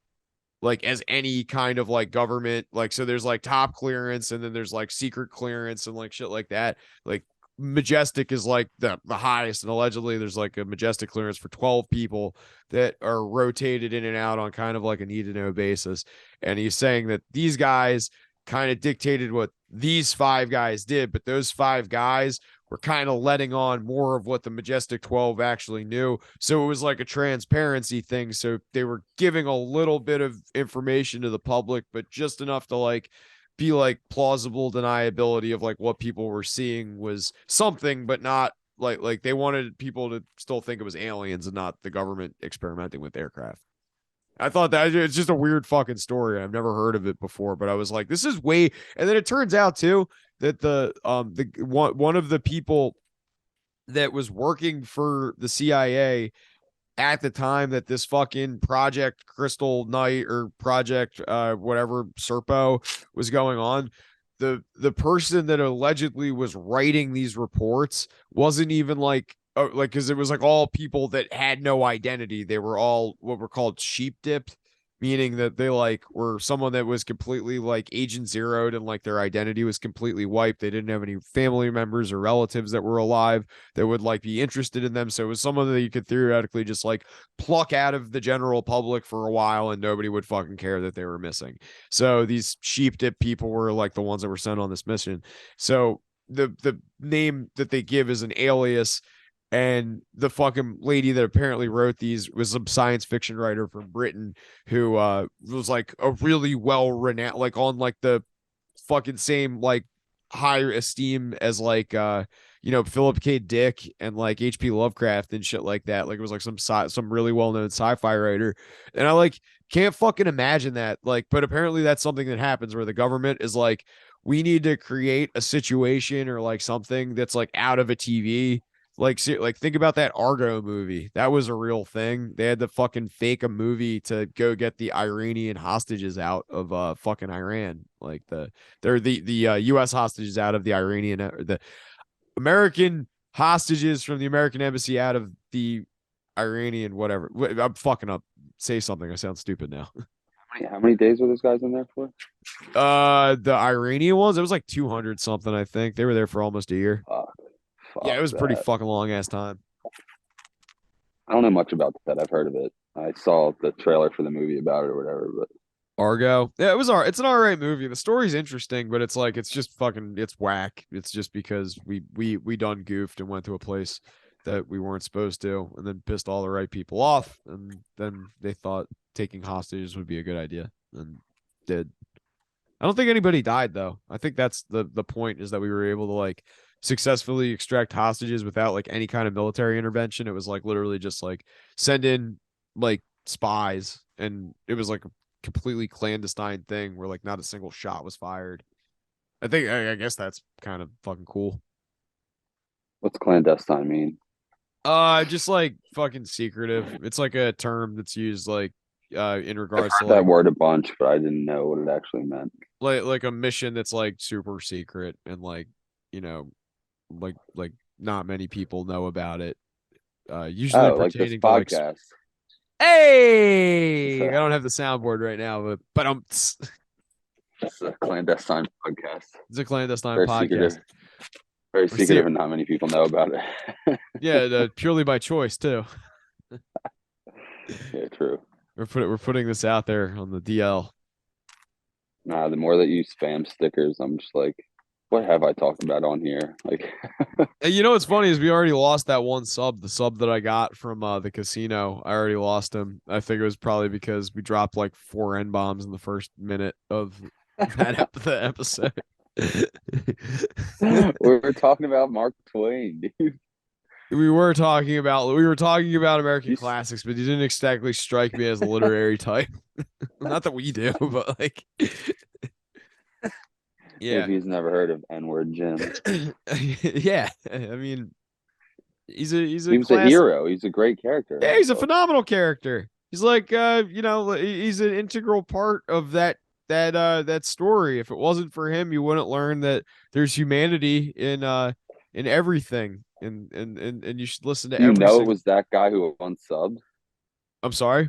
like as any kind of like government. Like, so there's like top clearance, and then there's like secret clearance and like shit like that. Like Majestic is like the highest, and allegedly there's like a Majestic clearance for 12 people that are rotated in and out on kind of like a need to know basis. And he's saying that these guys kind of dictated what these 5 guys did, but those 5 guys were kind of letting on more of what the Majestic 12 actually knew. So it was like a transparency thing. So they were giving a little bit of information to the public, but just enough to like be like plausible deniability of like what people were seeing was something, but not like they wanted people to still think it was aliens and not the government experimenting with aircraft. I thought that it's just a weird fucking story. I've never heard of it before, but I was like, this is way. And then it turns out too that the one of the people that was working for the CIA at the time that this fucking Project Crystal Night or Project whatever Serpo was going on, the person that allegedly was writing these reports wasn't even like because it was like all people that had no identity. They were all what were called sheep dipped, meaning that they like were someone that was completely like agent zeroed and like their identity was completely wiped. They didn't have any family members or relatives that were alive that would like be interested in them. So it was someone that you could theoretically just like pluck out of the general public for a while and nobody would fucking care that they were missing. So these sheep dip people were like the ones that were sent on this mission. So the name that they give is an alias, and the fucking lady that apparently wrote these was some science fiction writer from Britain who was like a really well renowned, like on like the fucking same like higher esteem as like Philip K. Dick and like H.P. Lovecraft and shit like that. Like it was like some really well known sci-fi writer, and I like can't fucking imagine that. Like, but apparently that's something that happens where the government is like, we need to create a situation or like something that's like out of a TV. Like think about that Argo movie. That was a real thing. They had to fucking fake a movie to go get the Iranian hostages out of fucking Iran. Like they're the US hostages out of the Iranian the American hostages from the American embassy out of the Iranian whatever. I'm fucking up. Say something. I sound stupid now. How many days were those guys in there for? The Iranian ones, it was like 200 something, I think. They were there for almost a year. Yeah, it was pretty fucking long ass time. I don't know much about that. I've heard of it. I saw the trailer for the movie about it or whatever, but Argo. Yeah, it's an all right movie. The story's interesting, but it's like it's just fucking it's whack. It's just because we done goofed and went to a place that we weren't supposed to and then pissed all the right people off, and then they thought taking hostages would be a good idea and did. I don't think anybody died though. I think that's the point, is that we were able to like successfully extract hostages without like any kind of military intervention. It was like literally just like send in like spies, and it was like a completely clandestine thing where like not a single shot was fired. I guess that's kind of fucking cool. what's clandestine mean? Just like fucking secretive. It's like a term that's used like in I've regards to heard that like word a bunch, but I didn't know what it actually meant. like a mission that's like super secret and like like not many people know about it. Usually Oh, like this pertaining to like podcast. hey, I So, don't have the soundboard right now, but it's it's a clandestine podcast. a clandestine Very podcast. secretive. Very see secretive, it. and not many people know about it. Yeah, purely by choice too. Yeah, true. We're putting this out there on the DL. Nah, the more that you spam stickers, I'm just like, what have I talked about on here? Like, And you know what's funny is we already lost that one sub, the sub that I got from the casino. I already lost him. I think it was probably because we dropped like 4 N bombs in the first minute of the episode. We're talking about Mark Twain, dude. We were talking about American You, classics, but you didn't exactly strike me as a literary type. Not that we do, but like, yeah, maybe he's never heard of N-word Jim. yeah. I mean, he's He a was a class. hero. He's a great character in Yeah, that he's a book. phenomenal character. He's like, he's an integral part of that story. If it wasn't for him, you wouldn't learn that there's humanity in everything, and you should listen to Do you every know it single. was that guy who unsubbed? I'm sorry.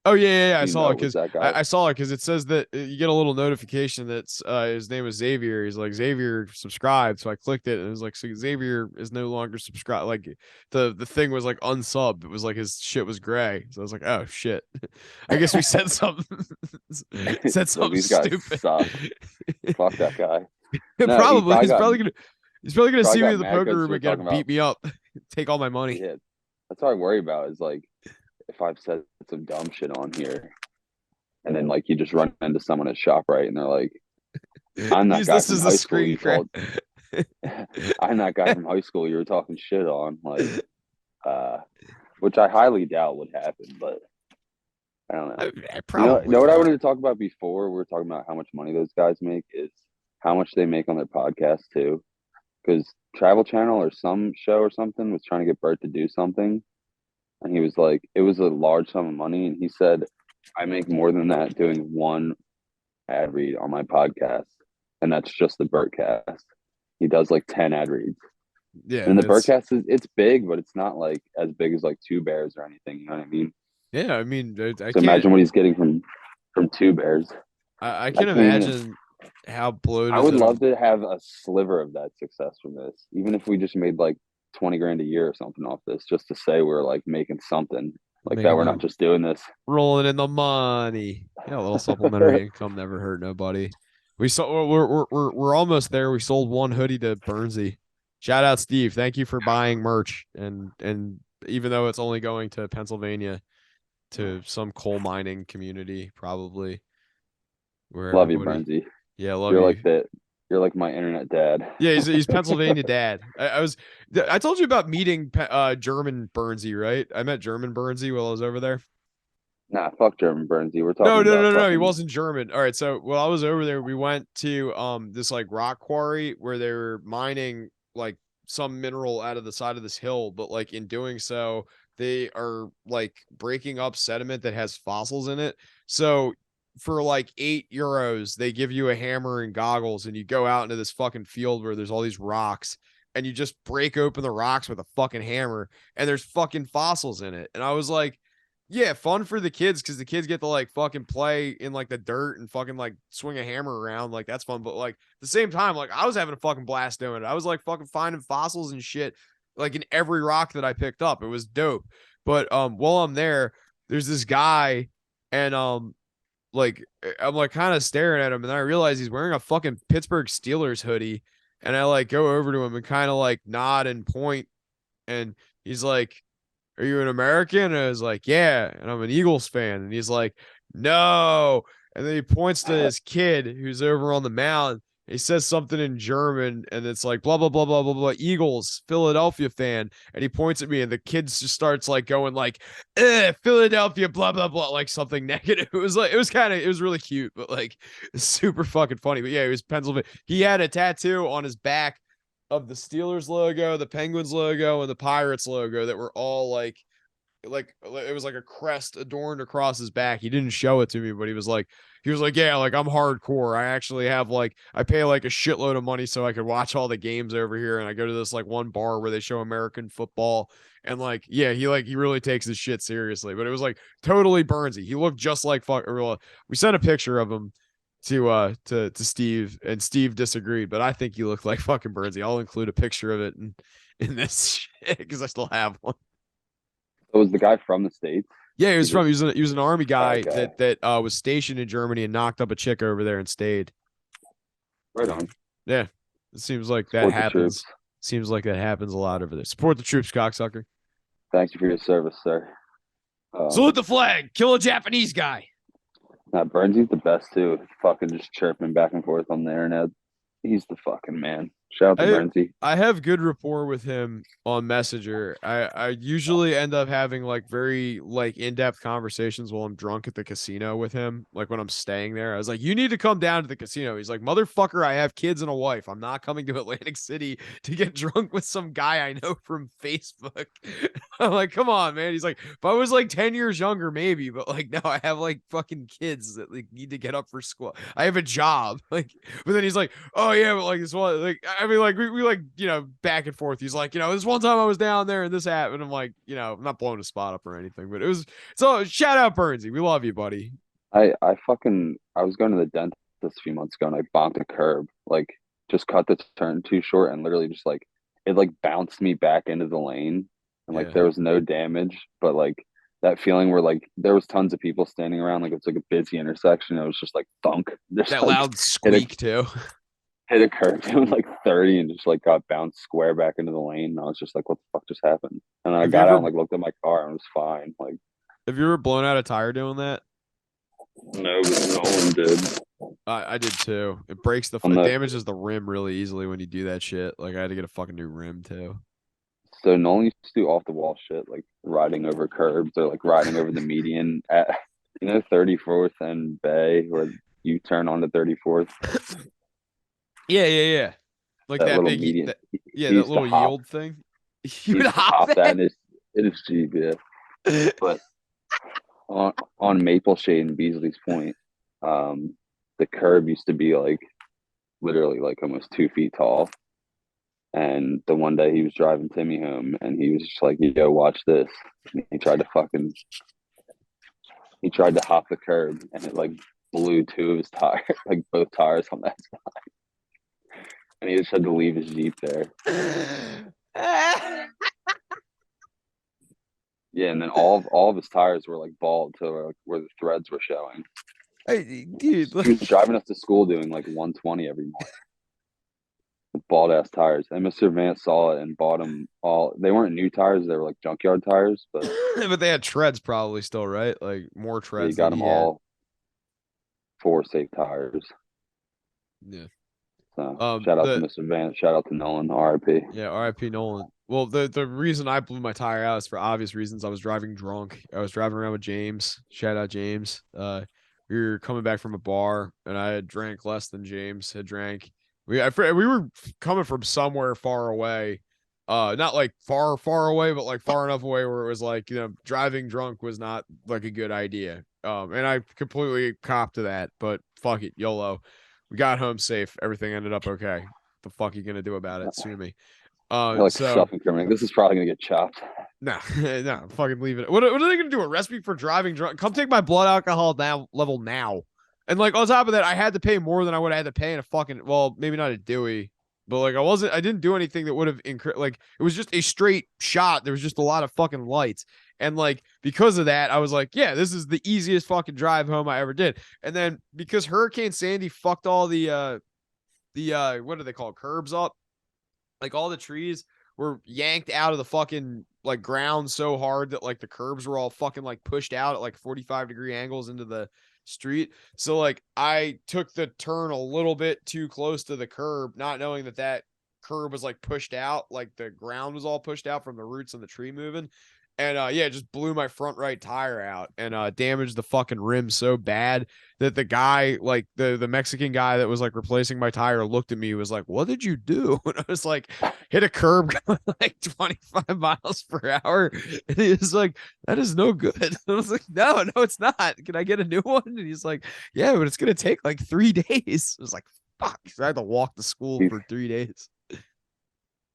Oh yeah. I Do you saw know it it was because that guy? I saw it because it says that you get a little notification that's his name is Xavier. He's like Xavier subscribed, so I clicked it and it was like so Xavier is no longer subscribed. Like the thing was like unsubbed. It was like his shit was gray. So I was like, oh shit. I guess we said something said It's like something these guys stupid. suck. Fuck that guy. No, Probably he's probably gonna probably see me got in the mad poker because room we're again talking and about, beat me up, take all my money. yeah. That's what I worry about is like if I've said some dumb shit on here and then like you just run into someone at ShopRite and they're like, I'm that Use guy this from as a high school screen you grab. called I'm that guy from high school you were talking shit on, like which I highly doubt would happen, but I don't know. Probably What I not. wanted to talk about before we were talking about how much money those guys make is how much they make on their podcast too. Because Travel Channel or some show or something was trying to get Bert to do something, and he was like, it was a large sum of money, and he said, I make more than that doing one ad read on my podcast, and that's just the Bertcast. He does like 10 ad reads. Yeah, And the that's Bertcast is it's big, but it's not like as big as like Two Bears or anything. You know what I mean? yeah. I mean, I So can't. imagine what he's getting from Two Bears. I I can can't even. imagine how I bloated would that. love to have a sliver of that success from this, even if we just made like 20 grand a year or something off this, just to say we're like making something like that. Making We're not the just doing this. rolling in the money. Yeah, a little supplementary income never hurt nobody. We saw we're almost there. We sold one hoodie to Bernsey. Shout out Steve. Thank you for buying merch and even though it's only going to Pennsylvania to some coal mining community probably where Love you, everybody Bernsey. yeah, love You're you. like that. You're like my internet dad. Yeah, he's Pennsylvania dad. I told you about meeting German Bernsey, right? I met German Bernsey while I was over there. Nah, fuck German Bernsey. We're No, talking no, about no, no. He fucking. wasn't German. All right, so while I was over there, we went to this like rock quarry where they were mining like some mineral out of the side of this hill, but like in doing so, they are like breaking up sediment that has fossils in it. So for like €8, they give you a hammer and goggles, and you go out into this fucking field where there's all these rocks, and you just break open the rocks with a fucking hammer, and there's fucking fossils in it. And I was like, yeah, fun for the kids because the kids get to like fucking play in like the dirt and fucking like swing a hammer around. Like that's fun. But like at the same time, like I was having a fucking blast doing it. I was like fucking finding fossils and shit like in every rock that I picked up. It was dope. But while I'm there, there's this guy and like I'm like kind of staring at him and then I realize he's wearing a fucking Pittsburgh Steelers hoodie. And I like go over to him and kind of like nod and point and he's like, are you an American? And I was like, yeah. And I'm an Eagles fan. And he's like, no. And then he points to his kid who's over on the mound. He says something in German and it's like blah blah blah blah blah blah Eagles, Philadelphia fan. And he points at me and the kid just starts like going like Philadelphia, blah blah blah, like something negative. It was like it was really cute, but like super fucking funny. But yeah, he was Pennsylvania. He had a tattoo on his back of the Steelers logo, the Penguins logo, and the Pirates logo that were all like it was like a crest adorned across his back. He didn't show it to me, but he was like, yeah, like I'm hardcore. I actually have like I pay like a shitload of money so I could watch all the games over here. And I go to this like one bar where they show American football. And like, yeah, he really takes his shit seriously. But it was like totally Burnsy. He looked just like fuck. We sent a picture of him to Steve and Steve disagreed, but I think he looked like fucking Burnsy. I'll include a picture of it in this shit because I still have one. So was the guy from the States? Yeah, He just he was an army guy okay. that was stationed in Germany and knocked up a chick over there and stayed. Right on. Yeah. It seems like that Support the troops. happens. Seems like that happens a lot over there. Support the troops, cocksucker. Thank you for your service, sir. Salute the flag. Kill a Japanese guy. Burnsy's the best too. Fucking just chirping back and forth on the internet. He's the fucking man. Shout out to I Bernsey. I have good rapport with him on Messenger. I usually end up having like very like in-depth conversations while I'm drunk at the casino with him. Like when I'm staying there, I was like, "You need to come down to the casino." He's like, "Motherfucker, I have kids and a wife. I'm not coming to Atlantic City to get drunk with some guy I know from Facebook." I'm like, "Come on, man." He's like, "If I was like 10 years younger, maybe, but like no, I have like fucking kids that like need to get up for school. I have a job." Like, but then he's like, "Oh yeah, but like this one, like I mean, like we like back and forth." He's like, this one time I was down there and this happened. I'm like, I'm not blowing a spot up or anything, but it was so shout out Bernsey, we love you, buddy. I was going to the dentist a few months ago and I bonked a curb, like just cut the turn too short and literally just like it like bounced me back into the lane and like Yeah, there was no damage, but like that feeling where like there was tons of people standing around, like it's like a busy intersection. It was just like thunk, just that like loud hit a squeak too. hit a curb doing like 30 and just like got bounced square back into the lane. And I was just like, what the fuck just happened? And then I Have you got out ever and like looked at my car and it was fine. Like have you ever blown out a tire doing that? no, no one did. I did too. It breaks On it the damages the rim really easily when you do that shit. Like I had to get a fucking new rim too. So Nolan used to do off the wall shit, like riding over curbs or like riding over the median at 34th and Bay, where you turn on to 34th. Yeah. Like That that little big, median. that He that used to little hop. yield thing. He You would used to hop hop that that? in his Jeep, yeah. But on Maple Shade and Beasley's Point, um, the curb used to be like literally like almost 2 feet tall. And the one day he was driving Timmy home and he was just like, yo, watch this. And he tried to hop the curb and it like blew two of his tires, like both tires on that side. And he just had to leave his Jeep there. Yeah, and then all of his tires were like bald to where the threads were showing. Hey, dude, He was like, driving us to school doing like 120 every morning with bald ass tires. And Mr. Vance saw it and bought them all. They weren't new tires; they were like junkyard tires, but but they had treads probably still, right? Like more he treads got than them he had. all four safe tires. Yeah. So shout out to The Mr. Vance. Shout out to Nolan. RIP. Yeah, R.I.P. Nolan. Well, the reason I blew my tire out is for obvious reasons. I was driving drunk. I was driving around with James. Shout out James. We were coming back from a bar, and I had drank less than James had drank. We were coming from somewhere far away, not like far away, but like far enough away where it was like driving drunk was not like a good idea. And I completely copped to that. But fuck it, YOLO. We got home safe. Everything ended up okay. The fuck you gonna do about it? Sue me. They're like So self-incriminating. This is probably gonna get chopped. no, no, fucking leave it. What are they gonna do? Arrest me for driving drunk? Come take my blood alcohol level now. And like on top of that, I had to pay more than I would have had to pay in a fucking maybe not a Dewey, but like I didn't do anything that would have like it was just a straight shot. There was just a lot of fucking lights. And like because of that, I was like, yeah, this is the easiest fucking drive home I ever did. And then because Hurricane Sandy fucked all the what do they call it? Curbs up, like all the trees were yanked out of the fucking like ground so hard that like the curbs were all fucking like pushed out at like 45-degree angles into the street. So like I took the turn a little bit too close to the curb, not knowing that curb was like pushed out, like the ground was all pushed out from the roots of the tree moving. And yeah, it just blew my front right tire out and damaged the fucking rim so bad that the guy, like the Mexican guy that was like replacing my tire, looked at me, was like, "What did you do?" And I was like, "Hit a curb going like 25 miles per hour." And he was like, "That is no good." And I was like, "No, it's not. Can I get a new one?" And he's like, "Yeah, but it's gonna take like 3 days." I was like, "Fuck!" So I had to walk to school He's, for 3 days.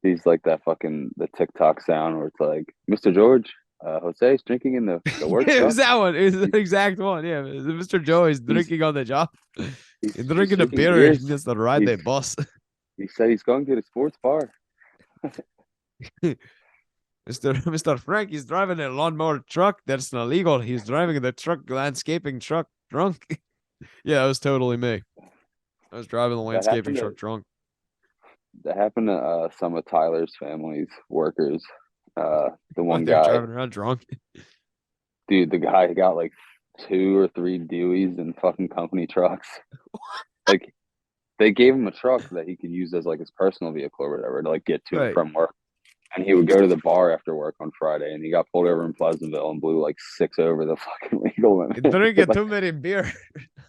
he's like that fucking the TikTok sound where it's like, Mr. George, Jose's drinking in the work It was truck. that one. It was the exact one. Yeah, Mr. Joe is He's drinking on the job. He's he's drinking a drinking beer beers. against the ride He's they bus. he said he's going to the sports bar. Mr. Frank, he's driving a lawnmower truck. That's not legal. He's driving the truck, landscaping truck drunk. Yeah, that was totally me. I was driving the That landscaping happened to truck drunk. that happened to some of Tyler's family's workers. The What, one they're guy, driving around drunk? dude, the guy got like 2 or 3 Deweys in fucking company trucks. Like they gave him a truck that he could use as like his personal vehicle or whatever to like get to and Right. from work. And he would go to the bar after work on Friday, and he got pulled over in Pleasantville and blew like 6 over the fucking legal limit. Didn't get Like too many beer.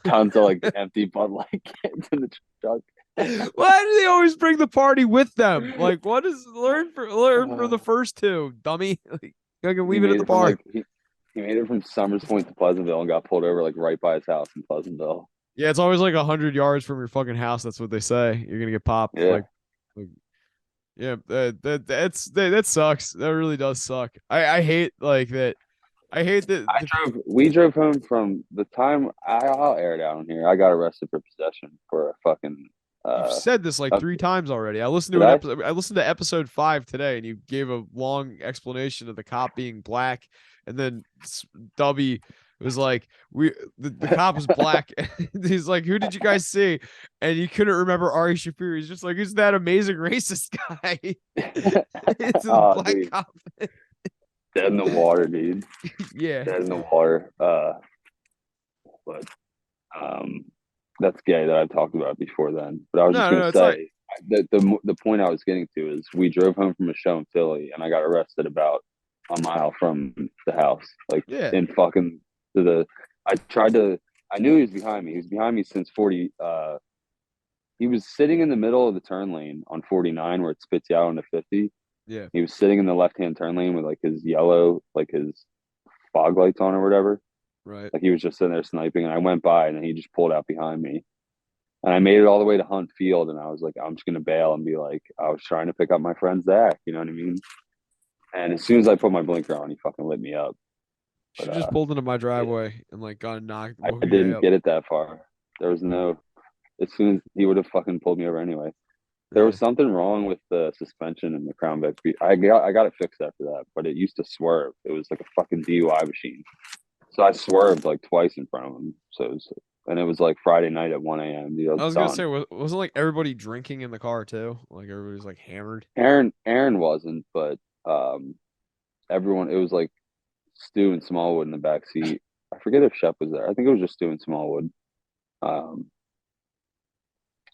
tons of like empty Bud Light cans in the truck. Why do they always bring the party with them? Like, what is learn for the first two, dummy? Like, I can leave it at the bar. He made it from Summers Point to Pleasantville and got pulled over like right by his house in Pleasantville. Yeah, it's always like 100 yards from your fucking house. That's what they say. You're gonna get popped. Yeah. Like yeah, that sucks. That really does suck. I hate like that. I hate that. We drove home from the time I'll air it out on here. I got arrested for possession for a fucking. You've said this like 3 times already. I listened to Did I? episode. I listened to episode 5 today, and you gave a long explanation of the cop being black, and then Dubby was like, the cop was black. He's like, who did you guys see? And you couldn't remember Ari Shaffir. He's just like, who's that amazing racist guy? It's the black dude. cop. Dead in the water, dude. Yeah. Dead in the water. But that's gay that I talked about before then. But I was just gonna say the point I was getting to is we drove home from a show in Philly, and I got arrested about a mile from the house, like in fucking I knew he was behind me. He was behind me since 40. He was sitting in the middle of the turn lane on 49 where it spits you out into 50. Yeah. He was sitting in the left-hand turn lane with like his yellow, like his fog lights on or whatever. Right. Like he was just sitting there sniping, and I went by, and then he just pulled out behind me. And I made it all the way to Hunt Field, and I was like, I'm just gonna bail and be like, I was trying to pick up my friend Zach, you know what I mean? And as soon as I put my blinker on, he fucking lit me up. Should just pulled into my driveway and like got knocked. I didn't get it that far. There was no. As soon as he would have fucking pulled me over anyway. There was something wrong with the suspension in the Crown Vic. I got it fixed after that, but it used to swerve. It was like a fucking DUI machine. So I swerved like twice in front of him. And it was like Friday night at 1 a.m. I was gonna say, wasn't like everybody drinking in the car too? Like everybody's like hammered. Aaron wasn't, but everyone. It was like Stu and Smallwood in the back seat. I forget if Shep was there. I think it was just Stu and Smallwood.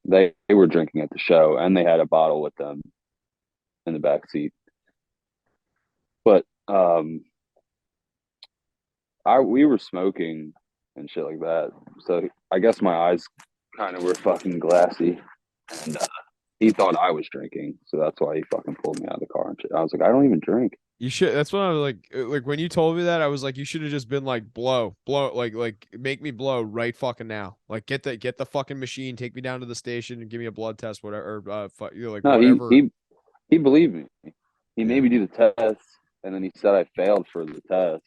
They were drinking at the show, and they had a bottle with them in the back seat. But we were smoking and shit like that. So I guess my eyes kind of were fucking glassy, and he thought I was drinking, so that's why he fucking pulled me out of the car and shit. I was like, I don't even drink. You should. That's what I was like when you told me that, I was like, you should have just been like, blow, like make me blow right fucking now. Like get the fucking machine, take me down to the station and give me a blood test, whatever. Whatever. He believed me. He made me do the test, and then he said I failed for the test,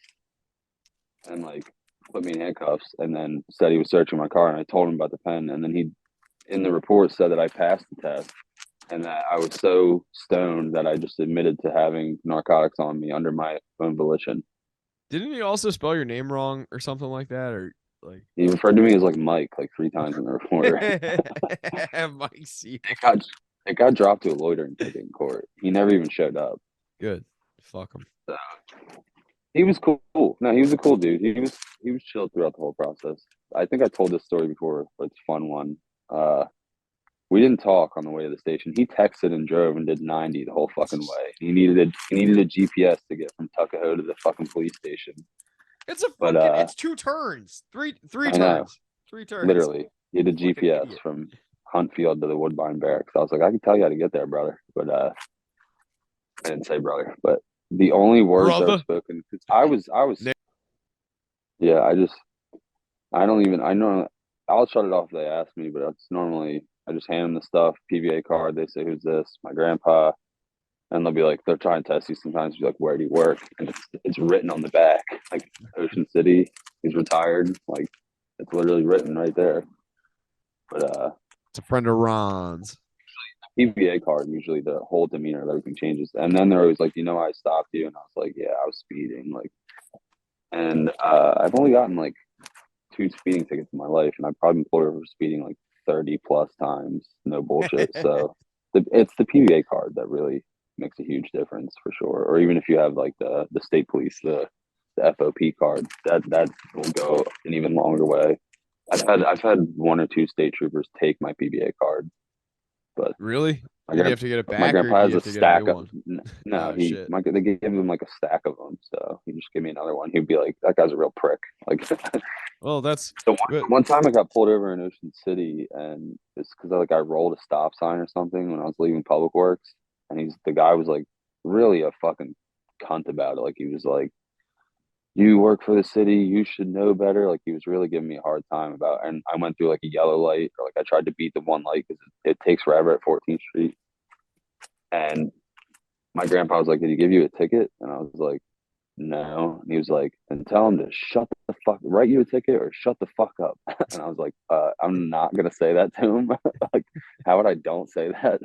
and like put me in handcuffs, and then said he was searching my car, and I told him about the pen, and then he, in the report, said that I passed the test. And that I was so stoned that I just admitted to having narcotics on me under my own volition. Didn't he also spell your name wrong or something like that? Or like he referred to me as like Mike like 3 times in the report. Mike C. It got dropped to a loitering ticket in court. He never even showed up. Good. Fuck him. So, he was cool. No, he was a cool dude. He was chill throughout the whole process. I think I told this story before, but it's a fun one. We didn't talk on the way to the station. He texted and drove and did 90 the whole fucking way. He needed a GPS to get from Tuckahoe to the fucking police station. It's it's 2 turns. Three turns. 3 turns. Literally. He had a GPS from Hunt Field to the Woodbine Barracks. I was like, I can tell you how to get there, brother. But I didn't say brother. But the only words that were spoken, because I was yeah, I know I'll shut it off if they ask me, but it's normally I just hand them the stuff, PVA card. They say, who's this? My grandpa. And they'll be like, they're trying to test you sometimes. Be like, where do you work? And it's written on the back, like Ocean City. He's retired. Like, it's literally written right there. But it's a friend of Ron's. PVA card, usually the whole demeanor of everything changes. And then they're always like, I stopped you. And I was like, yeah, I was speeding. Like, and I've only gotten like 2 speeding tickets in my life. And I've probably been pulled over for speeding like 30 plus times. No bullshit. So it's the PVA card that really makes a huge difference for sure. Or even if you have like the state police, the FOP card, that will go an even longer way. I've had one or two state troopers take my PBA card, but Really? my Did you grand have to get it my back, or grandpa do has you a have to get a new stack of one? no, Oh shit. they gave him like a stack of them, so he just gave me another one. He'd be like, that guy's a real prick. Like Well, that's the but one time I got pulled over in Ocean City, and it's because I rolled a stop sign or something when I was leaving Public Works, and the guy was like really a fucking cunt about it. Like he was like, "You work for the city, you should know better." Like he was really giving me a hard time about. And I went through like a yellow light, or like I tried to beat the one light because it takes forever at 14th Street. And my grandpa was like, "Did he give you a ticket?" And I was like, "No." And he was like, "Then tell him to shut the fuck, write you a ticket or shut the fuck up." And I was like, I'm not gonna say that to him. Like, how would I don't say that?